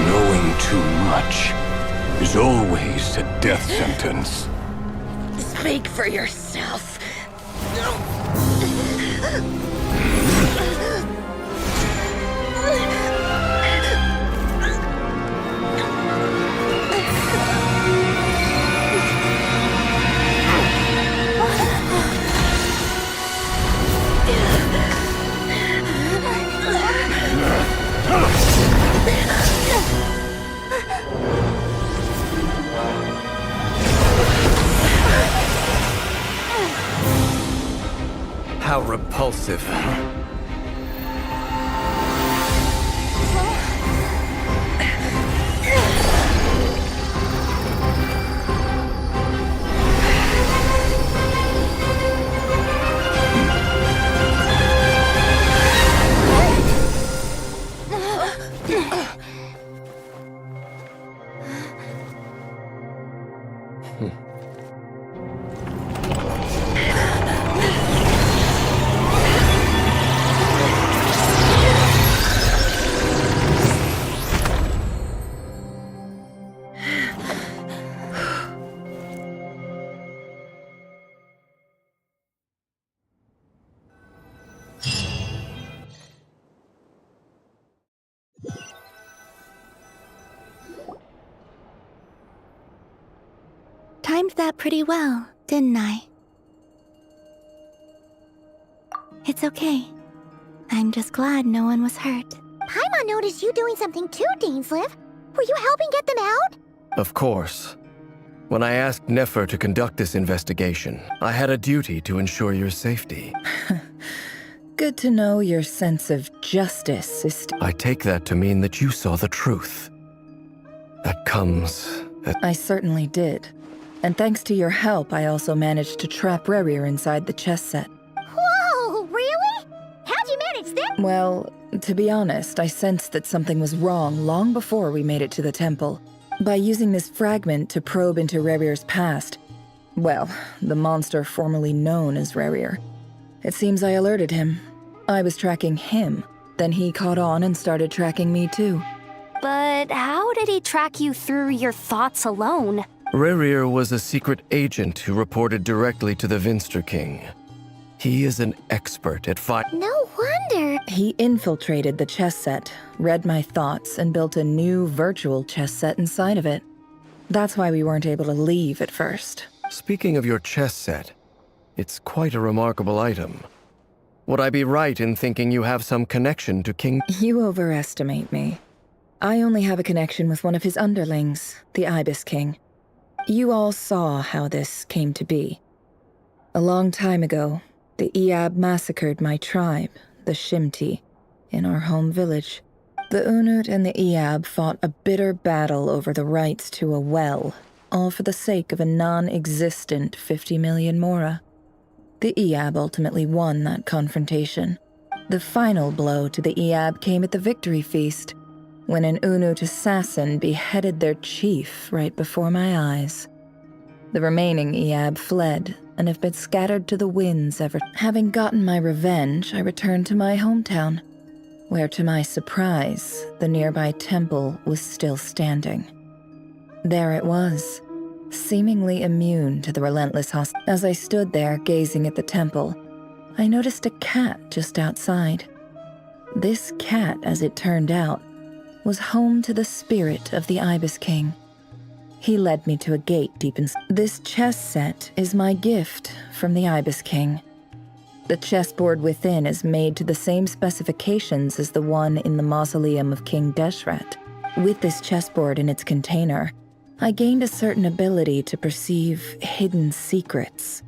Knowing too much is always a death sentence. Speak for yourself. How repulsive. timed that pretty well, didn't I? It's okay. I'm just glad no one was hurt. Paimon noticed you doing something too, Dainsleif. Were you helping get them out? Of course. When I asked Nefer to conduct this investigation, I had a duty to ensure your safety. Good to know your sense of justice is I take that to mean that you saw the truth. That comes I certainly did. And thanks to your help, I also managed to trap Rerir inside the chess set. Whoa, really? How'd you manage that? Well, to be honest, I sensed that something was wrong long before we made it to the temple. By using this fragment to probe into Rerir's past, well, the monster formerly known as Rerir, it seems I alerted him. I was tracking him, then he caught on and started tracking me too. But how did he track you through your thoughts alone? Rerir was a secret agent who reported directly to the Vinster King. He is an expert at No wonder. He infiltrated the chess set, read my thoughts, and built a new virtual chess set inside of it. That's why we weren't able to leave at first. Speaking of your chess set, it's quite a remarkable item. Would I be right in thinking you have some connection to King? You overestimate me. I only have a connection with one of his underlings, the Ibis King. You all saw how this came to be. A long time ago, the Iab massacred my tribe, the Shimti, in our home village. The Unut and the Iab fought a bitter battle over the rights to a well, all for the sake of a non-existent 50 million mora. The Iab ultimately won that confrontation. The final blow to the Iab came at the victory feast, when an Unut assassin beheaded their chief right before my eyes. The remaining Iab fled and have been scattered to the winds ever. Having gotten my revenge, I returned to my hometown, where to my surprise, the nearby temple was still standing. There it was, seemingly immune to the relentless hostility. As I stood there gazing at the temple, I noticed a cat just outside. This cat, as it turned out, was home to the spirit of the Ibis King. He led me to a gate deep inside. This chess set is my gift from the Ibis King. The chessboard within is made to the same specifications as the one in the mausoleum of King Deshret. With this chessboard in its container, I gained a certain ability to perceive hidden secrets.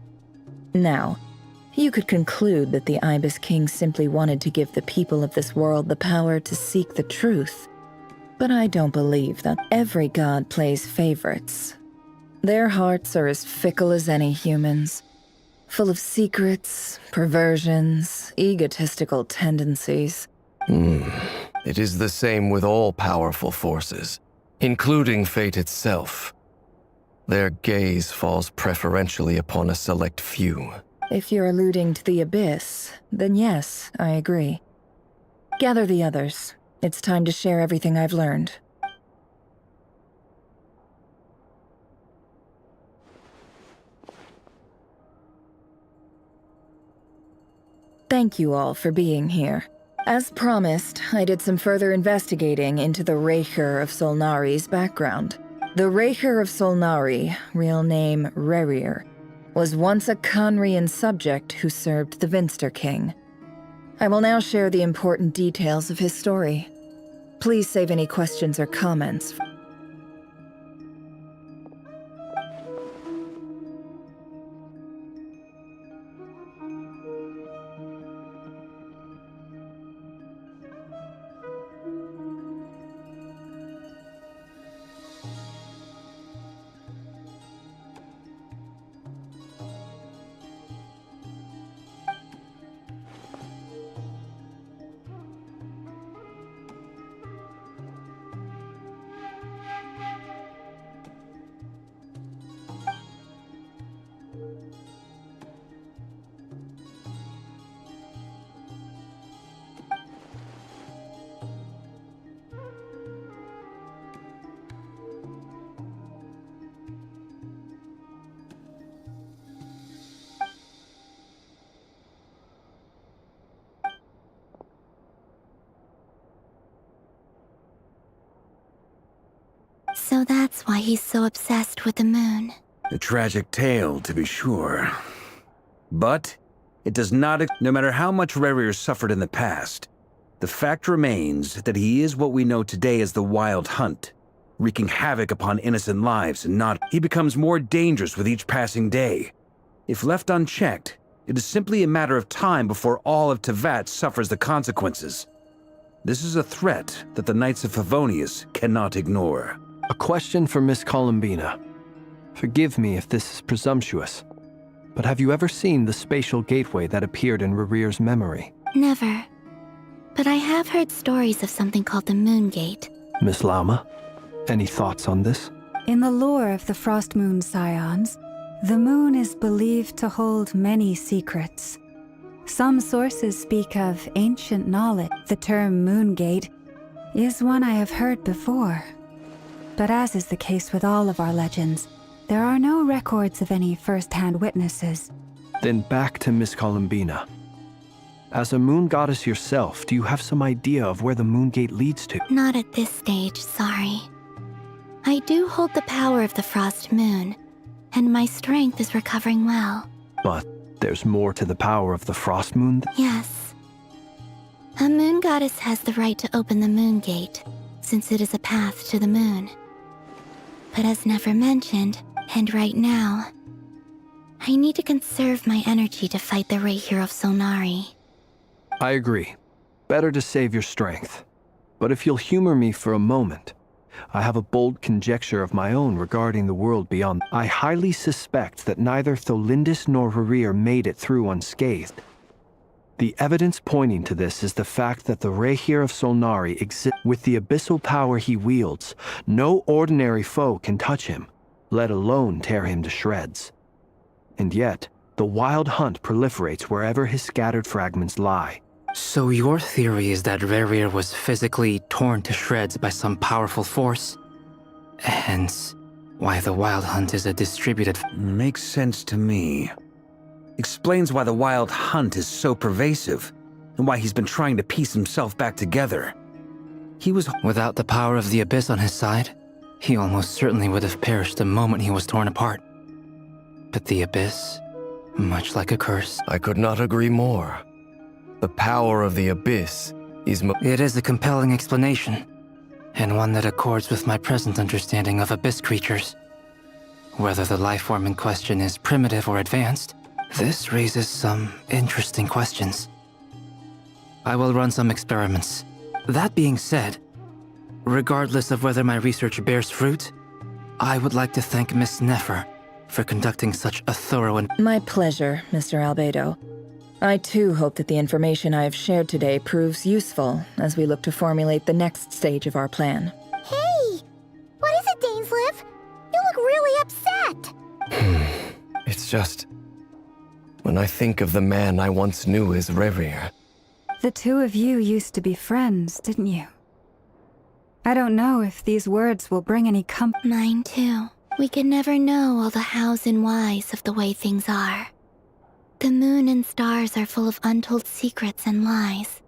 Now, you could conclude that the Ibis King simply wanted to give the people of this world the power to seek the truth. But I don't believe that every god plays favorites. Their hearts are as fickle as any humans, full of secrets, perversions, egotistical tendencies. It is the same with all powerful forces, including fate itself. Their gaze falls preferentially upon a select few. If you're alluding to the Abyss, then yes, I agree. Gather the others. It's time to share everything I've learned. Thank you all for being here. As promised, I did some further investigating into the Reicher of Solnari's background. The Reicher of Solnari, real name Rerir, was once a Conrian subject who served the Vinster King. I will now share the important details of his story. Please save any questions or comments. So that's why he's so obsessed with the moon. A tragic tale, to be sure. But it does not, no matter how much Rerir suffered in the past, the fact remains that he is what we know today as the Wild Hunt, wreaking havoc upon innocent lives and not. He becomes more dangerous with each passing day. If left unchecked, it is simply a matter of time before all of Tevat suffers the consequences. This is a threat that the Knights of Favonius cannot ignore. A question for Miss Columbina. Forgive me if this is presumptuous, but have you ever seen the spatial gateway that appeared in Rerir's memory? Never. But I have heard stories of something called the Moon Gate. Miss Lama, any thoughts on this? In the lore of the Frost Moon Scions, the moon is believed to hold many secrets. Some sources speak of ancient knowledge. The term Moon Gate is one I have heard before. But as is the case with all of our legends, there are no records of any first-hand witnesses. Then back to Miss Columbina. As a moon goddess yourself, do you have some idea of where the Moon Gate leads to? Not at this stage, sorry. I do hold the power of the Frost Moon, and my strength is recovering well. But there's more to the power of the Frost Moon? Yes. A moon goddess has the right to open the Moon Gate, since it is a path to the moon. But as never mentioned, and right now, I need to conserve my energy to fight the Raihir of Solnari. I agree. Better to save your strength. But if you'll humor me for a moment, I have a bold conjecture of my own regarding the world beyond. I highly suspect that neither Tholindis nor Rerir made it through unscathed. The evidence pointing to this is the fact that the Raihir of Solnari exists. With the abyssal power he wields, no ordinary foe can touch him, let alone tear him to shreds. And yet, the Wild Hunt proliferates wherever his scattered fragments lie. So your theory is that Rerir was physically torn to shreds by some powerful force? Hence, why the Wild Hunt is a distributed... Makes sense to me. Explains why the Wild Hunt is so pervasive, and why he's been trying to piece himself back together. He was... Without the power of the Abyss on his side, he almost certainly would have perished the moment he was torn apart. But the Abyss, much like a curse... I could not agree more. The power of the Abyss is... It is a compelling explanation, and one that accords with my present understanding of Abyss creatures. Whether the life form in question is primitive or advanced, this raises some interesting questions. I will run some experiments. That being said, regardless of whether my research bears fruit, I would like to thank Miss Nefer for conducting such a thorough and... My pleasure, Mr. Albedo. I too hope that the information I have shared today proves useful as we look to formulate the next stage of our plan. Hey! What is it, Dainsleif? You look really upset! It's just... when I think of the man I once knew as Rerir. The two of you used to be friends, didn't you? I don't know if these words will bring any comfort. Mine too. We can never know all the hows and whys of the way things are. The moon and stars are full of untold secrets and lies.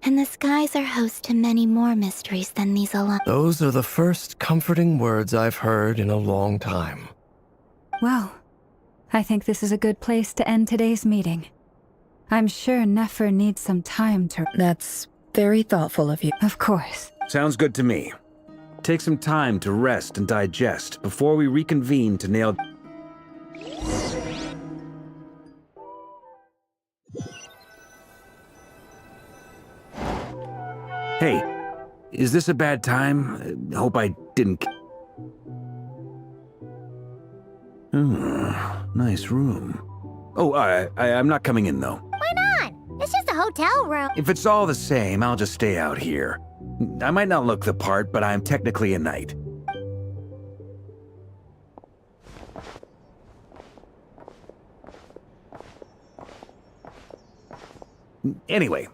And the skies are host to many more mysteries than these alone. Those are the first comforting words I've heard in a long time. Well, I think this is a good place to end today's meeting. I'm sure Nefer needs some time to... That's very thoughtful of you. Of course. Sounds good to me. Take some time to rest and digest before we reconvene to nail... Hey, is this a bad time? Hope I didn't... Nice room. Oh, I'm not coming in, though. Why not? It's just a hotel room. If it's all the same, I'll just stay out here. I might not look the part, but I'm technically a knight. Anyway,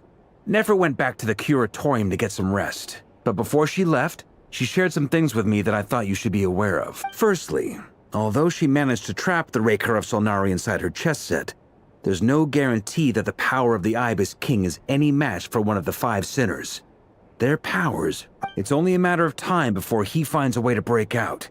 Nefer went back to the curatorium to get some rest. But before she left, she shared some things with me that I thought you should be aware of. Firstly, although she managed to trap the Raker of Solnari inside her chess set, there's no guarantee that the power of the Ibis King is any match for one of the 5 sinners. Their powers, it's only a matter of time before he finds a way to break out.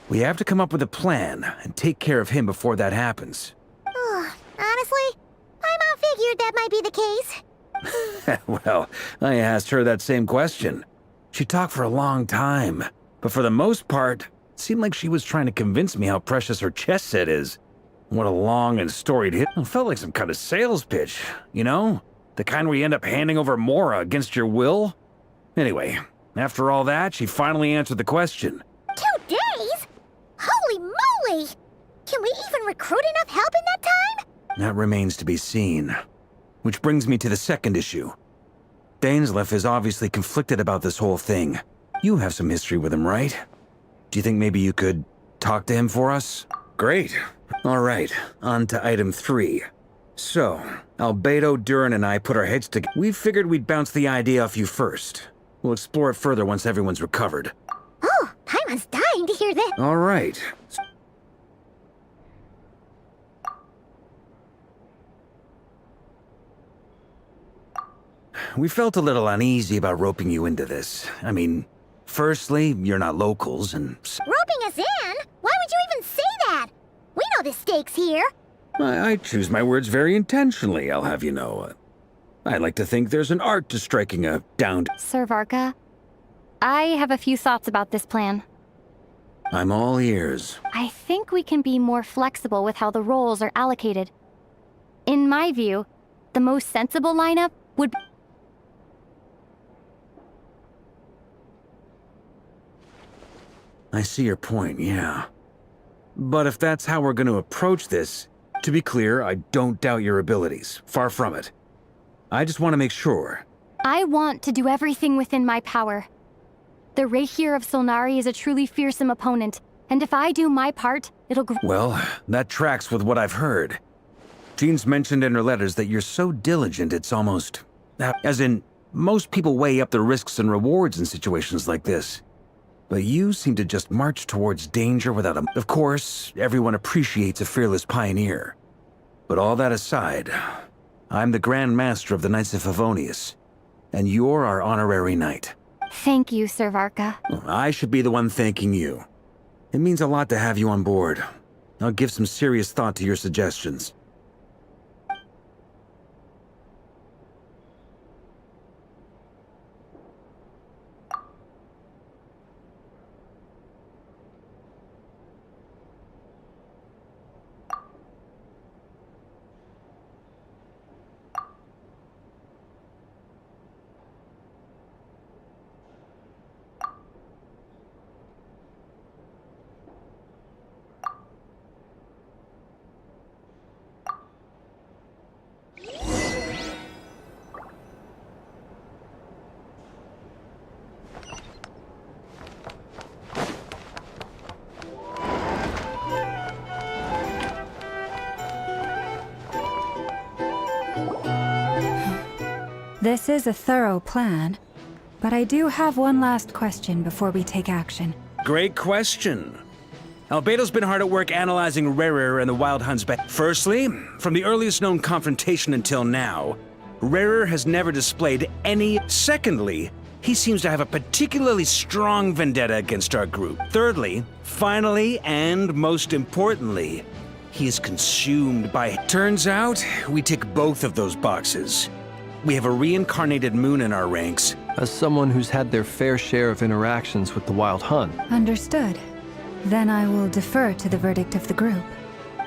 We have to come up with a plan and take care of him before that happens. Honestly, my mom figured that might be the case. Well, I asked her that same question. She talked for a long time, but for the most part, it seemed like she was trying to convince me how precious her chess set is. What a long and storied hit. It felt like some kind of sales pitch, you know? The kind where you end up handing over Mora against your will? Anyway, after all that, she finally answered the question. 2 days? Holy moly! Can we even recruit enough help in that time? That remains to be seen. Which brings me to the second issue. Dainsleif is obviously conflicted about this whole thing. You have some history with him, right? Do you think maybe you could talk to him for us? Great. All right, on to item 3. So, Albedo, Durin, and I put our heads together. We figured we'd bounce the idea off you first. We'll explore it further once everyone's recovered. Oh, Paimon's dying to hear this. All right. We felt a little uneasy about roping you into this. I mean, firstly, you're not locals, and... Roping us in? Why would you even say that? We know the stakes here. I choose my words very intentionally, I'll have you know. I like to think there's an art to striking a down... Sir Varka, I have a few thoughts about this plan. I'm all ears. I think we can be more flexible with how the roles are allocated. In my view, the most sensible lineup would... I see your point, yeah. But if that's how we're going to approach this, to be clear, I don't doubt your abilities. Far from it. I just want to make sure. I want to do everything within my power. The Reikir of Solnari is a truly fearsome opponent, and if I do my part, it'll grow. Well, that tracks with what I've heard. Jean's mentioned in her letters that you're so diligent it's almost... As in, most people weigh up the risks and rewards in situations like this. But you seem to just march towards danger without a... Of course, everyone appreciates a fearless pioneer. But all that aside, I'm the Grand Master of the Knights of Favonius, and you're our honorary knight. Thank you, Sir Varka. I should be the one thanking you. It means a lot to have you on board. I'll give some serious thought to your suggestions. This is a thorough plan, but I do have one last question before we take action. Great question. Albedo's been hard at work analyzing Rerir and the Wild Hunt's Firstly, from the earliest known confrontation until now, Rerir has never displayed any... Secondly, he seems to have a particularly strong vendetta against our group. Thirdly, finally, and most importantly, he is consumed by... Turns out, we tick both of those boxes. We have a reincarnated moon in our ranks. As someone who's had their fair share of interactions with the Wild Hunt. Understood. Then I will defer to the verdict of the group.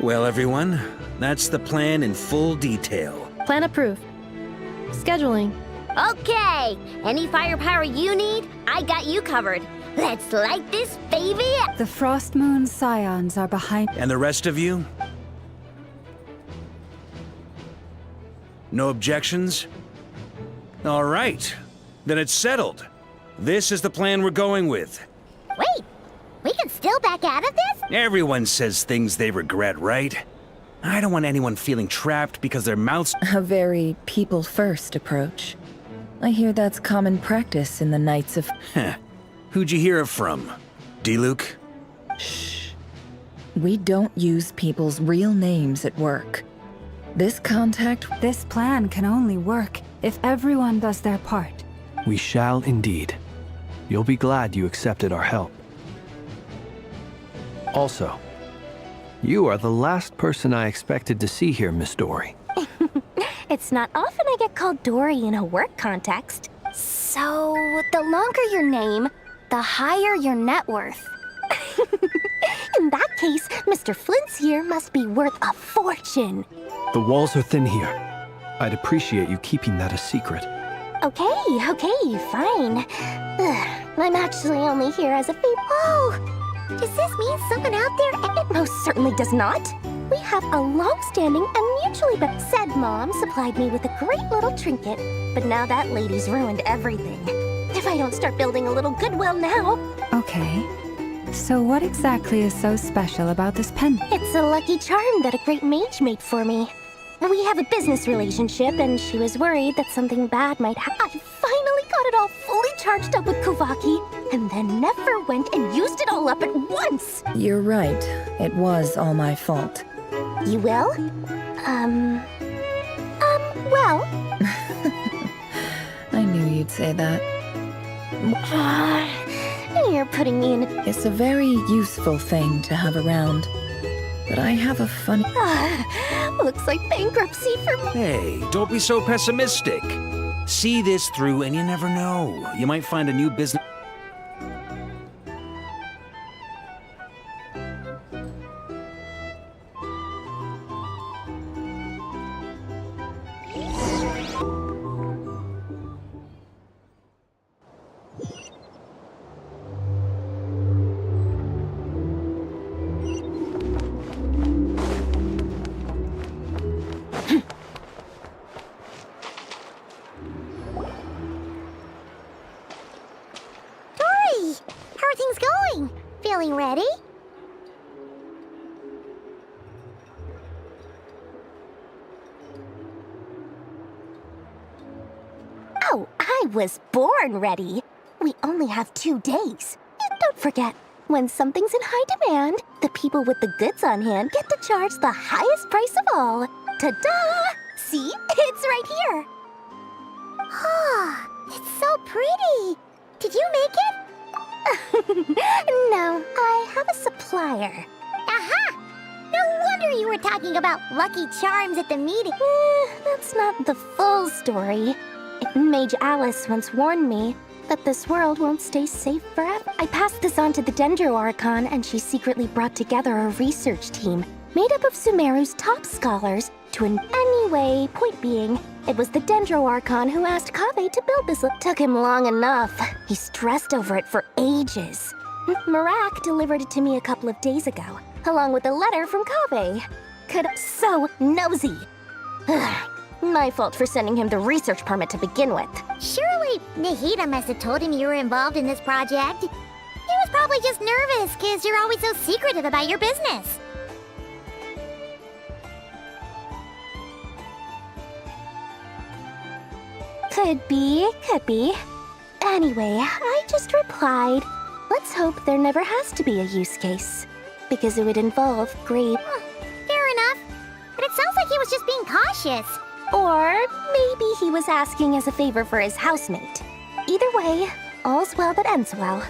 Well, everyone, that's the plan in full detail. Plan approved. Scheduling. Okay, any firepower you need, I got you covered. Let's light this baby up. The Frost Moon Scions are behind... And the rest of you? No objections? All right, then it's settled. This is the plan we're going with. Wait, we can still back out of this? Everyone says things they regret, right? I don't want anyone feeling trapped because their mouths... A very people-first approach. I hear that's common practice in the Knights of... Who'd you hear it from? D-Luke? Shh. We don't use people's real names at work. This contact... This plan can only work if everyone does their part. We shall indeed. You'll be glad you accepted our help. Also, you are the last person I expected to see here, Miss Dory. It's not often I get called Dory in a work context. So, the longer your name, the higher your net worth. In that case, Mr. Flint's here must be worth a fortune. The walls are thin here. I'd appreciate you keeping that a secret. Okay, fine. I'm actually only here as a favor. Oh, does this mean someone out there? It most certainly does not. We have a long-standing and mutually said Mom supplied me with a great little trinket, but now that lady's ruined everything. If I don't start building a little goodwill now... Okay. So what exactly is so special about this pendant? It's a lucky charm that a great mage made for me. We have a business relationship, and she was worried that something bad might happen. I finally got it all fully charged up with Kovaki, and then never went and used it all up at once! You're right. It was all my fault. You will? Well... I knew you'd say that. You're putting me in a... It's a very useful thing to have around. But I have a funny... Looks like bankruptcy for me. Hey, don't be so pessimistic. See this through and you never know. You might find a new business... Feeling ready? Oh, I was born ready. We only have 2 days. And don't forget, when something's in high demand, the people with the goods on hand get to charge the highest price of all. Ta-da! See? It's right here. Ah, it's so pretty. Did you make it? No, I have a supplier. Aha! No wonder you were talking about lucky charms at the meeting. That's not the full story. Mage Alice once warned me that this world won't stay safe forever. I passed this on to the Dendro Archon, and she secretly brought together a research team made up of Sumeru's top scholars Anyway, point being, it was the Dendro Archon who asked Kaveh to build this. Took him long enough. He stressed over it for ages. Marak delivered it to me a couple of days ago, along with a letter from Kaveh. So nosy. My fault for sending him the research permit to begin with. Surely Nahida must have told him you were involved in this project. He was probably just nervous because you're always so secretive about your business. Could be. Anyway, I just replied, let's hope there never has to be a use case. Because it would involve grave... Fair enough. But it sounds like he was just being cautious. Or maybe he was asking as a favor for his housemate. Either way, all's well that ends well.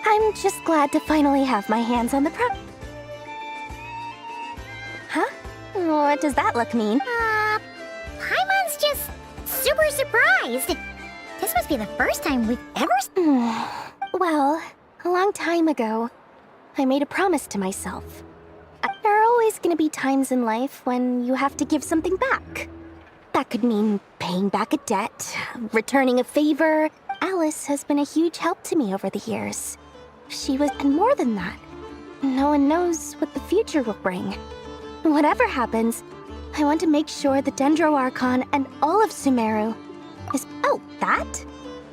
I'm just glad to finally have my hands on the Huh? What does that look mean? Paimon's just super surprised. This must be the first time we've ever... Well, a long time ago, I made a promise to myself. There are always gonna be times in life when you have to give something back. That could mean paying back a debt, returning a favor. Alice has been a huge help to me over the years. And more than that, no one knows what the future will bring. Whatever happens, I want to make sure the Dendro Archon and all of Sumeru is... Oh, that?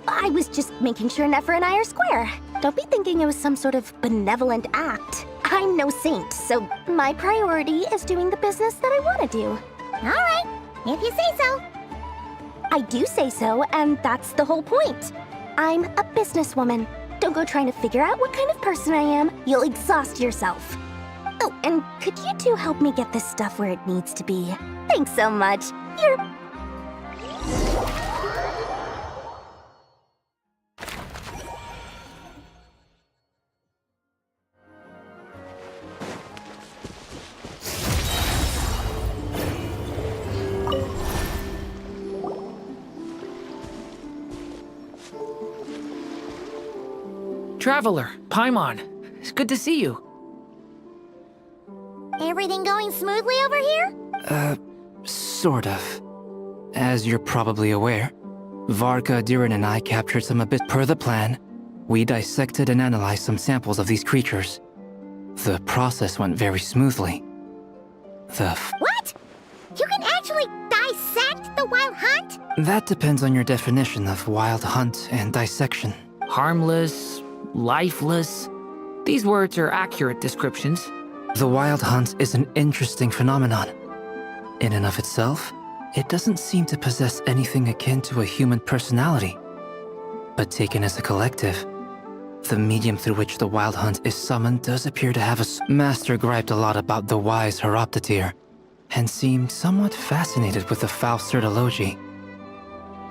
I was just making sure Nefer and I are square. Don't be thinking it was some sort of benevolent act. I'm no saint, so my priority is doing the business that I want to do. All right, if you say so. I do say so, and that's the whole point. I'm a businesswoman. Don't go trying to figure out what kind of person I am. You'll exhaust yourself. Oh, and could you two help me get this stuff where it needs to be? Thanks so much. You're... Traveler, Paimon. It's good to see you. Everything going smoothly over here? Sort of. As you're probably aware, Varka, Durin, and I captured some abyss. Per the plan, we dissected and analyzed some samples of these creatures. The process went very smoothly. What? You can actually dissect the wild hunt? That depends on your definition of wild hunt and dissection. Harmless, lifeless. These words are accurate descriptions. The wild hunt is an interesting phenomenon. In and of itself, it doesn't seem to possess anything akin to a human personality. But taken as a collective, the medium through which the wild hunt is summoned does appear to have a... Master griped a lot about the wise Horoptotire, and seemed somewhat fascinated with the foul certology.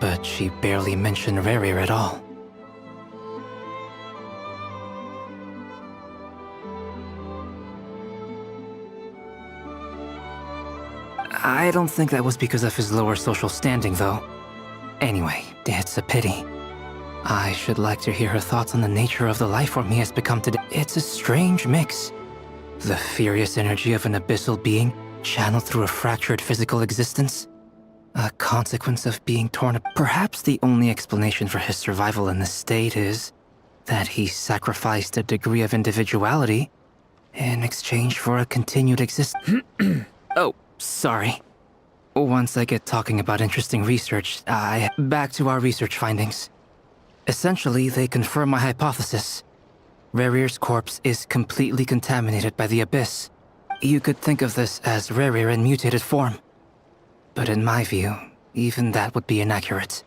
But she barely mentioned Rerir at all. I don't think that was because of his lower social standing, though. Anyway, it's a pity. I should like to hear her thoughts on the nature of the life form he has become today. It's a strange mix. The furious energy of an abyssal being channeled through a fractured physical existence. A consequence of being torn apart. Perhaps the only explanation for his survival in this state is that he sacrificed a degree of individuality in exchange for a continued existence. Oh, sorry. Once I get talking about interesting research, back to our research findings. Essentially, they confirm my hypothesis. Rerir's corpse is completely contaminated by the Abyss. You could think of this as Rerir in mutated form. But in my view, even that would be inaccurate.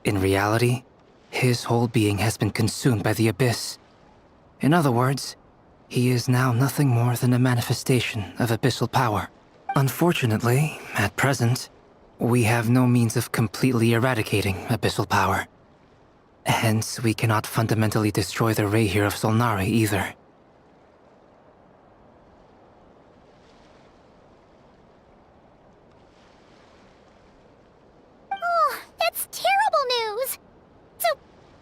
In reality, his whole being has been consumed by the Abyss. In other words, he is now nothing more than a manifestation of abyssal power. Unfortunately, at present, we have no means of completely eradicating abyssal power. Hence, we cannot fundamentally destroy the Reir of Solnari either. Oh, that's terrible news! So,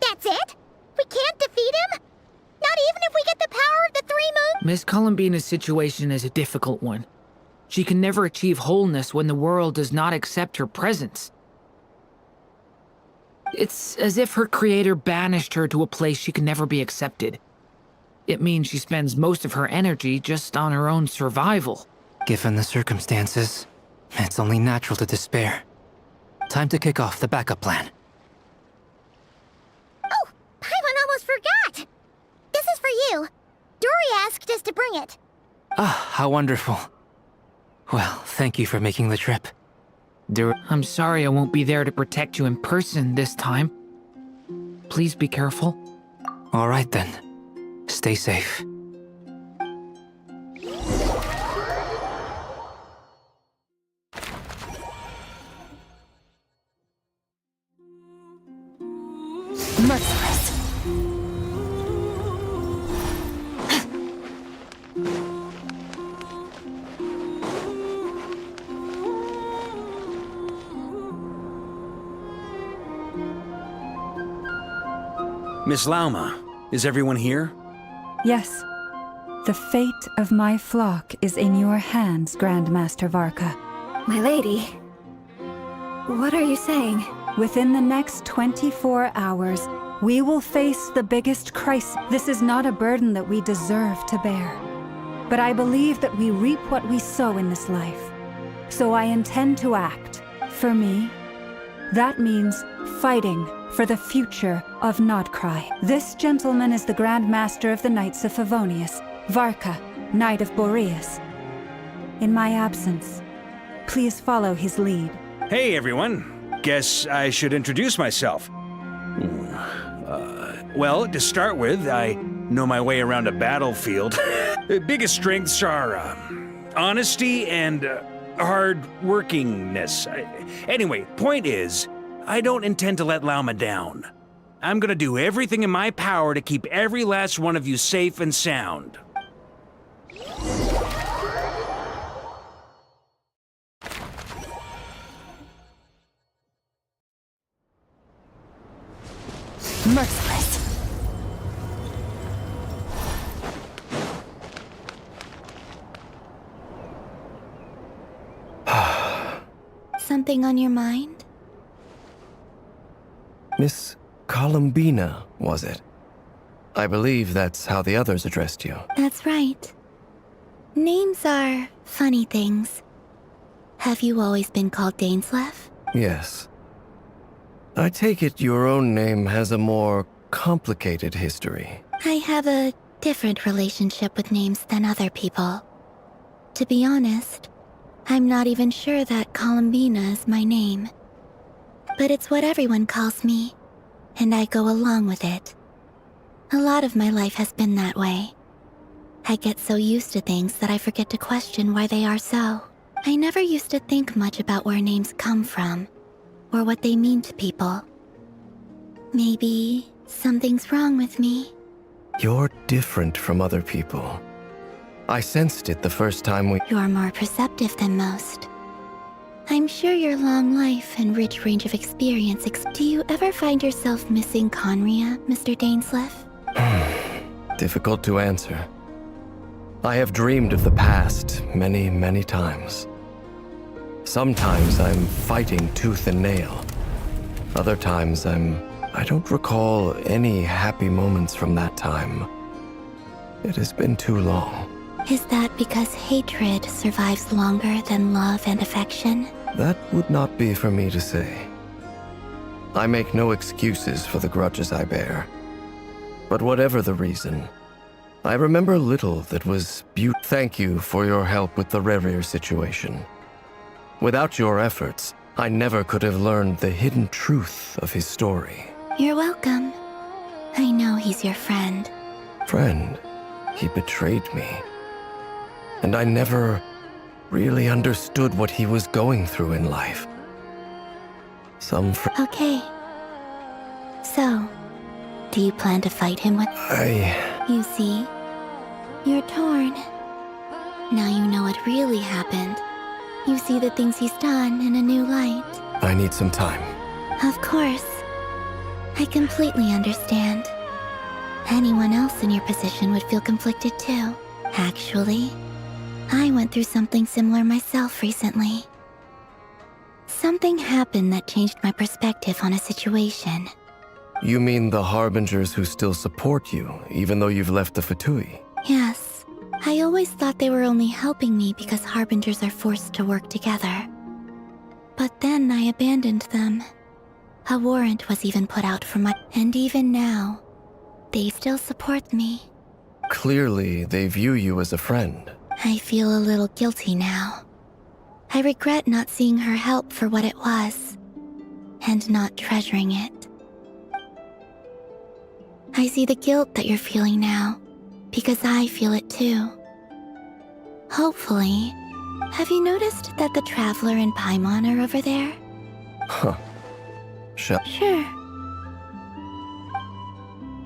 that's it? We can't defeat him? Not even if we get the power of the Three Moons? Miss Columbina's situation is a difficult one. She can never achieve wholeness when the world does not accept her presence. It's as if her creator banished her to a place she can never be accepted. It means she spends most of her energy just on her own survival. Given the circumstances, it's only natural to despair. Time to kick off the backup plan. Oh, Paimon almost forgot! This is for you. Dory asked us to bring it. Ah, how wonderful. Well, thank you for making the trip. I'm sorry I won't be there to protect you in person this time. Please be careful. All right then. Stay safe. Merciless. Miss Lauma, is everyone here? Yes. The fate of my flock is in your hands, Grandmaster Varka. My lady. What are you saying? Within the next 24 hours, we will face the biggest crisis. This is not a burden that we deserve to bear. But I believe that we reap what we sow in this life. So I intend to act. For me, that means fighting for the future of Nodcry. This gentleman is the Grand Master of the Knights of Favonius, Varka, Knight of Boreas. In my absence, please follow his lead. Hey everyone, guess I should introduce myself. Well, to start with, I know my way around a battlefield. Biggest strengths are honesty and hard-workingness. Anyway, point is, I don't intend to let Lauma down. I'm gonna do everything in my power to keep every last one of you safe and sound. Merciless. something on your mind? Miss Columbina, was it? I believe that's how the others addressed you. That's right. Names are funny things. Have you always been called Dainsleif? Yes. I take it your own name has a more complicated history. I have a different relationship with names than other people. To be honest, I'm not even sure that Columbina is my name. But it's what everyone calls me, and I go along with it. A lot of my life has been that way. I get so used to things that I forget to question why they are so. I never used to think much about where names come from, or what they mean to people. Maybe something's wrong with me. You're different from other people. I sensed it the first time we— You're more perceptive than most. I'm sure your long life and rich range of experience Do you ever find yourself missing Conria, Mr. Dainsleif? Difficult to answer. I have dreamed of the past many, many times. Sometimes I'm fighting tooth and nail. Other times I don't recall any happy moments from that time. It has been too long. Is that because hatred survives longer than love and affection? That would not be for me to say. I make no excuses for the grudges I bear. But whatever the reason, I remember little that was Thank you for your help with the Rerir situation. Without your efforts, I never could have learned the hidden truth of his story. You're welcome. I know he's your friend. Friend, he betrayed me. And I never really understood what he was going through in life. Okay. So, do you plan to fight him with— You see, you're torn. Now you know what really happened. You see the things he's done in a new light. I need some time. Of course. I completely understand. Anyone else in your position would feel conflicted too. Actually, I went through something similar myself recently. Something happened that changed my perspective on a situation. You mean the Harbingers who still support you, even though you've left the Fatui? Yes. I always thought they were only helping me because Harbingers are forced to work together. But then I abandoned them. A warrant was even put out for my— And even now, they still support me. Clearly, they view you as a friend. I feel a little guilty now. I regret not seeing her help for what it was, and not treasuring it. I see the guilt that you're feeling now, because I feel it too. Hopefully, have you noticed that the Traveler and Paimon are over there? Huh. Sure.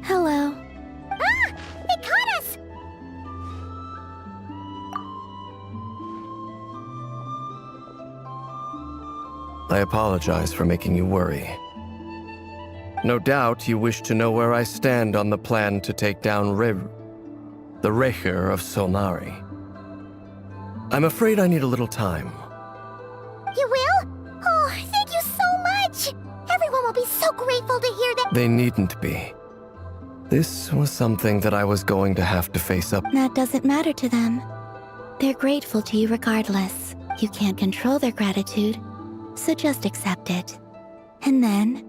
Hello. Ah! They caught us! I apologize for making you worry. No doubt you wish to know where I stand on the plan to take down the Rerir of Solnari. I'm afraid I need a little time. You will? Oh, thank you so much! Everyone will be so grateful to hear that— They needn't be. This was something that I was going to have to face up. That doesn't matter to them. They're grateful to you regardless. You can't control their gratitude, so just accept it. And then,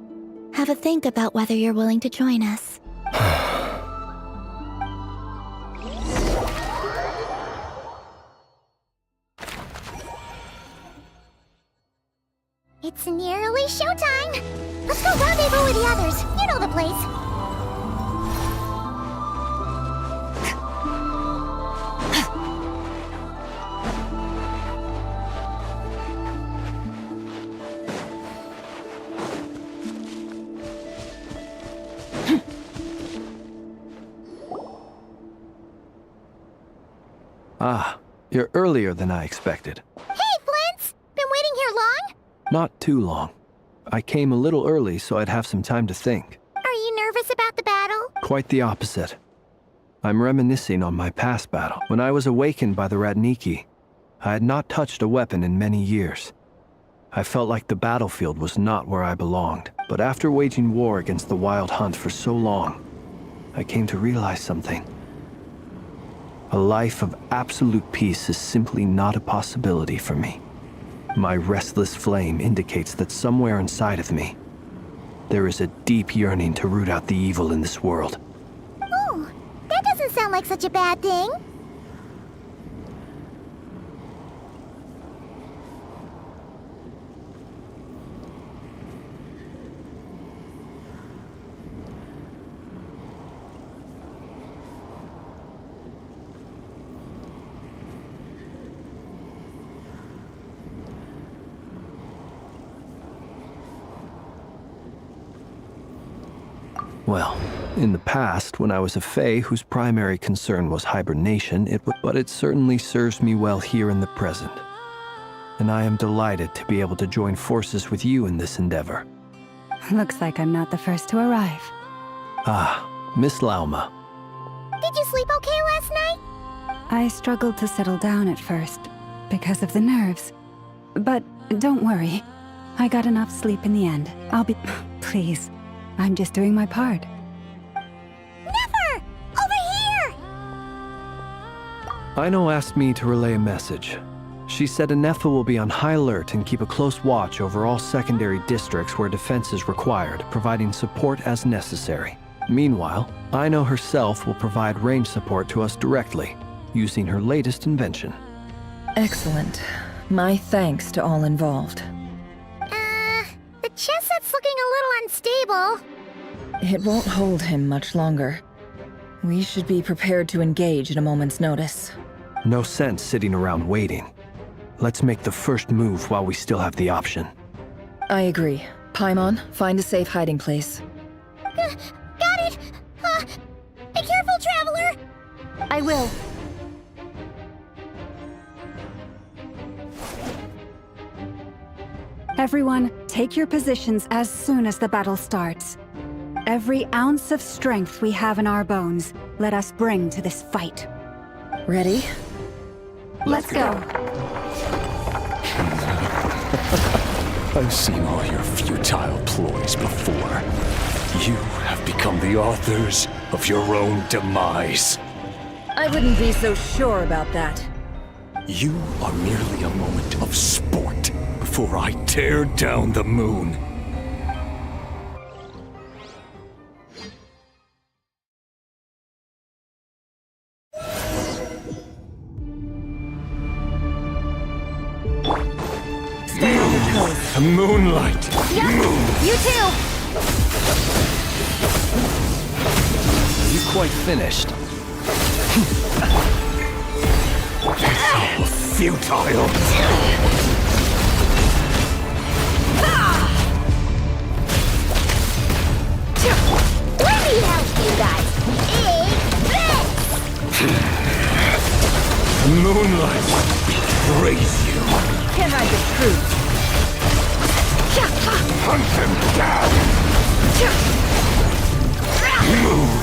have a think about whether you're willing to join us. It's nearly showtime! Let's go rendezvous with the others. You know the place. Ah, you're earlier than I expected. Hey, Flint's! Been waiting here long? Not too long. I came a little early so I'd have some time to think. Are you nervous about the battle? Quite the opposite. I'm reminiscing on my past battle. When I was awakened by the Ratniki, I had not touched a weapon in many years. I felt like the battlefield was not where I belonged. But after waging war against the Wild Hunt for so long, I came to realize something. A life of absolute peace is simply not a possibility for me. My restless flame indicates that somewhere inside of me, there is a deep yearning to root out the evil in this world. Oh, that doesn't sound like such a bad thing. Well, in the past, when I was a Fae whose primary concern was hibernation, but it certainly serves me well here in the present. And I am delighted to be able to join forces with you in this endeavor. Looks like I'm not the first to arrive. Ah, Miss Lauma. Did you sleep okay last night? I struggled to settle down at first, because of the nerves. But don't worry, I got enough sleep in the end. I'll be... Please, I'm just doing my part. Never! Over here! Aino asked me to relay a message. She said Anetha will be on high alert and keep a close watch over all secondary districts where defense is required, providing support as necessary. Meanwhile, Aino herself will provide range support to us directly, using her latest invention. Excellent. My thanks to all involved. The chess set's looking a little unstable. It won't hold him much longer. We should be prepared to engage at a moment's notice. No sense sitting around waiting. Let's make the first move while we still have the option. I agree. Paimon, find a safe hiding place. Got it! Be careful, Traveler! I will. Everyone, take your positions as soon as the battle starts. Every ounce of strength we have in our bones, let us bring to this fight. Ready? Let's go. I've seen all your futile ploys before. You have become the authors of your own demise. I wouldn't be so sure about that. You are merely a moment of sport before I tear down the moon. Stay on your toes. The moonlight. Yep, you too. Are you quite finished? So futile. Let me help you guys. The moonlight betrays you. Can't hide the truth. Hunt them down. Move.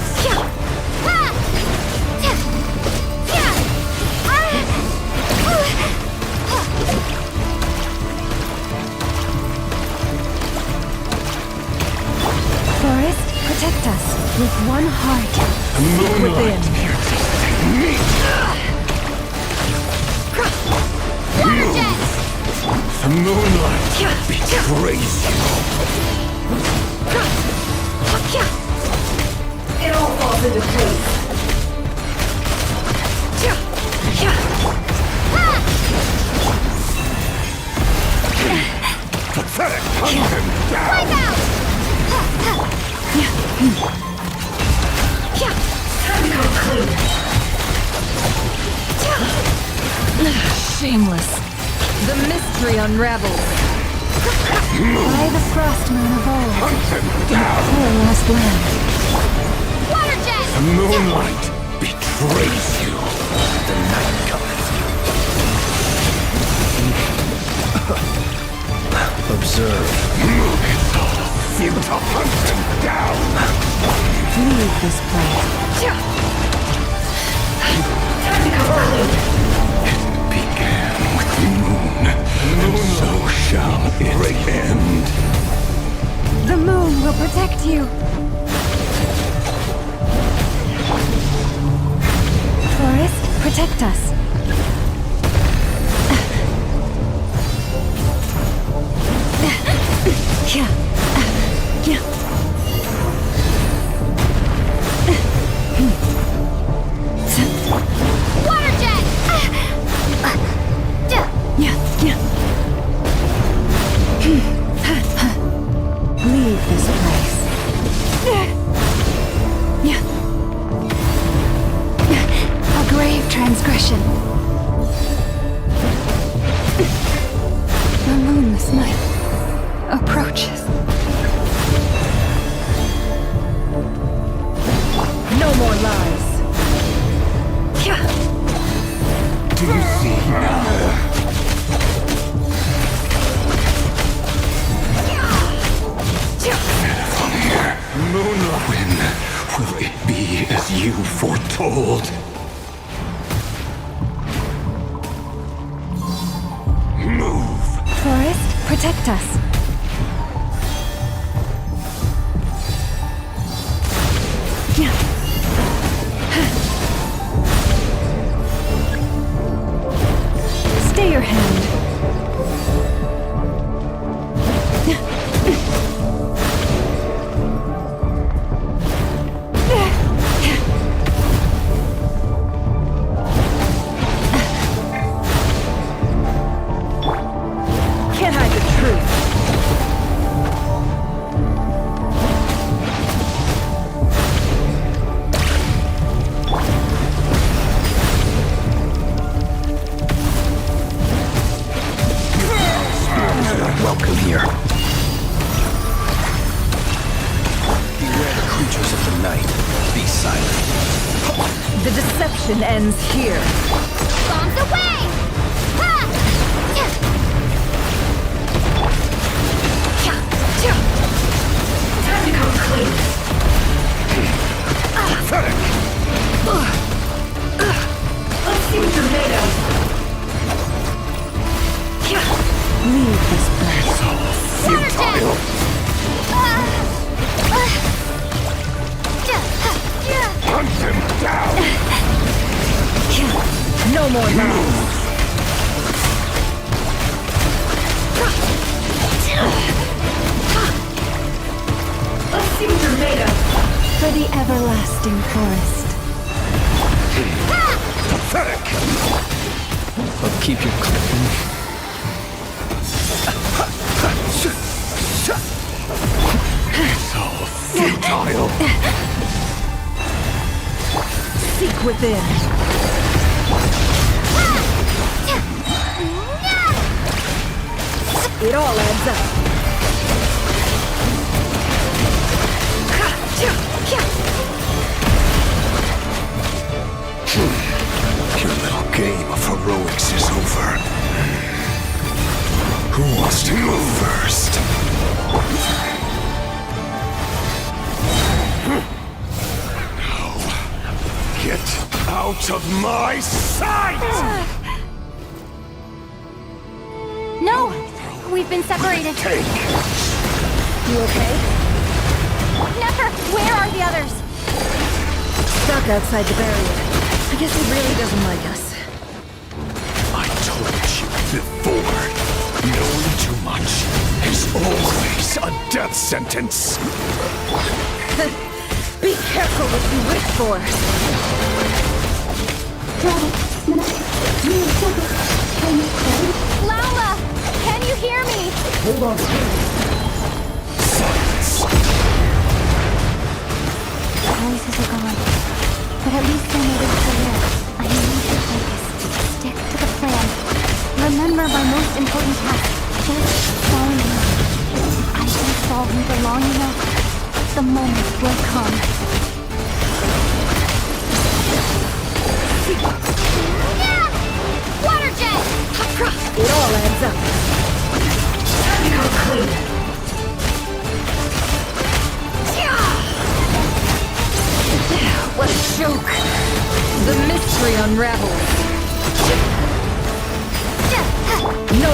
Forest, protect us with one heart. Seek within. The moonlight betrays you. It all falls into place. Pathetic. Hunt them down. Time to go clean. Shameless. The mystery unravels. By the frost moon of old, poor lost land. Water jet! The moonlight betrays you. The night cometh. Observe. Futile. Hunt them down. Leave this place. Time to go clean. It began with the moon. and so shall it end. The moon will protect you. Forest, protect us. Water jet! Leave this place. A grave transgression. The moonless night approaches. No more lies. Do you see now? From here, Moonlight. When will it be as you foretold? Move. Forest, protect us. Stay your hand. Can't hide the truth. Welcome here. Beware the creatures of the night. Be silent. The deception ends here. Bombs away! Ha! Time to come clean. Pathetic! Let's see what you're made of. Leave this place. It's all futile. Hunt them down. No more lies. Let's see what you're made of. For the everlasting forest. Pathetic! I'll keep you clean. It's all futile. Seek within. It all adds up. Your little game of heroics is over. Who wants to go first? Now, get out of my sight! No! We've been separated. Take. You okay? Never! Where are the others? Stuck outside the barrier. I guess he really doesn't like us. I told you before. Knowing too much is always a death sentence. Be careful what you wish for. Lala! Can you hear me? Hold on. Silence. The voices are gone. But at least I know there's still there. I need to focus. Stick to the plan. Remember my most important task. Just fall in love. I can fall in for long enough. The moment will come. Water jet! It all adds up. Time to go clean. What a joke! The mystery unravels. No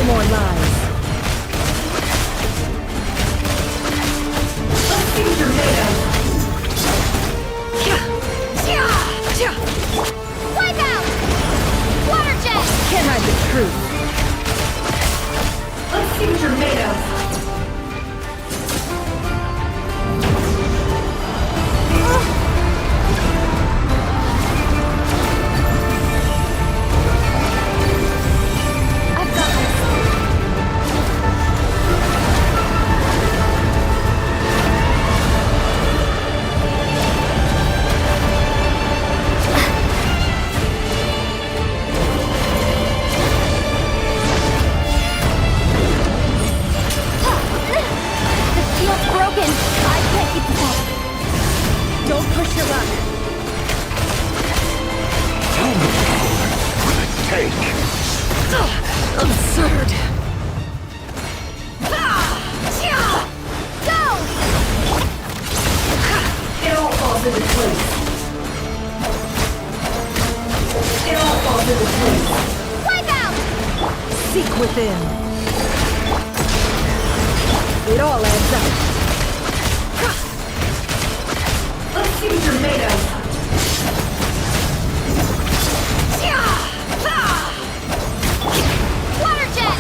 thin. It all adds up. Let's see what you're made of. Water jet!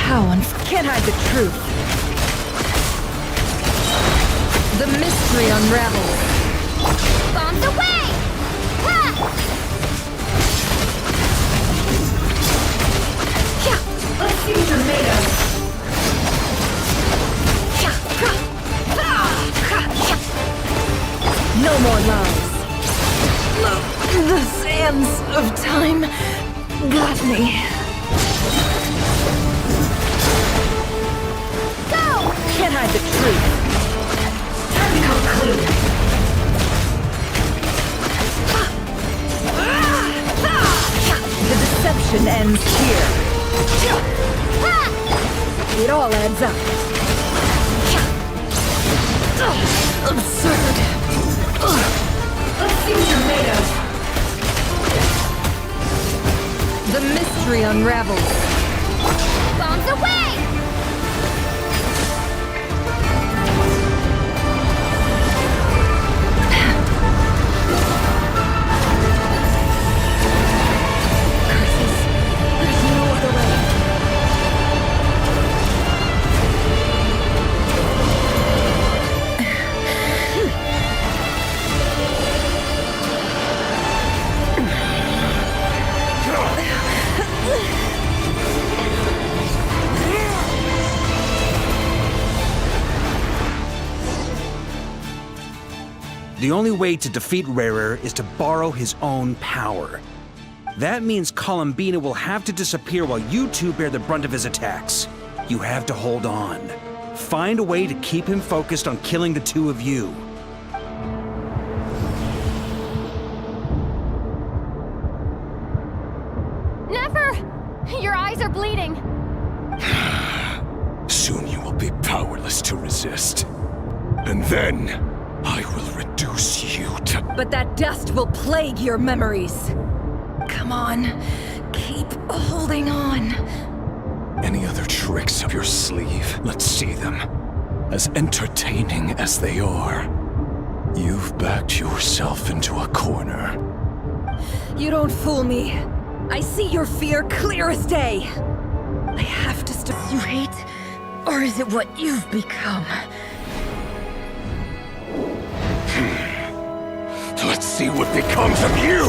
How can't hide the truth. The mystery unravels. Bombs away! Let's see what you're made of. No more lies. The sands of time got me. Go! Can't hide the truth. Time to conclude. The deception ends here. It all adds up. Absurd. Let's see what you're made of. The mystery unravels. Bombs away! The only way to defeat Rarer is to borrow his own power. That means Columbina will have to disappear while you two bear the brunt of his attacks. You have to hold on. Find a way to keep him focused on killing the two of you. Never! Your eyes are bleeding. Soon you will be powerless to resist. And then, I will reduce you to... But that dust will plague your memories. Come on, keep holding on. Any other tricks up your sleeve? Let's see them. As entertaining as they are. You've backed yourself into a corner. You don't fool me. I see your fear clear as day. I have to stop. You hate? Or is it what you've become? Let's see what becomes of you!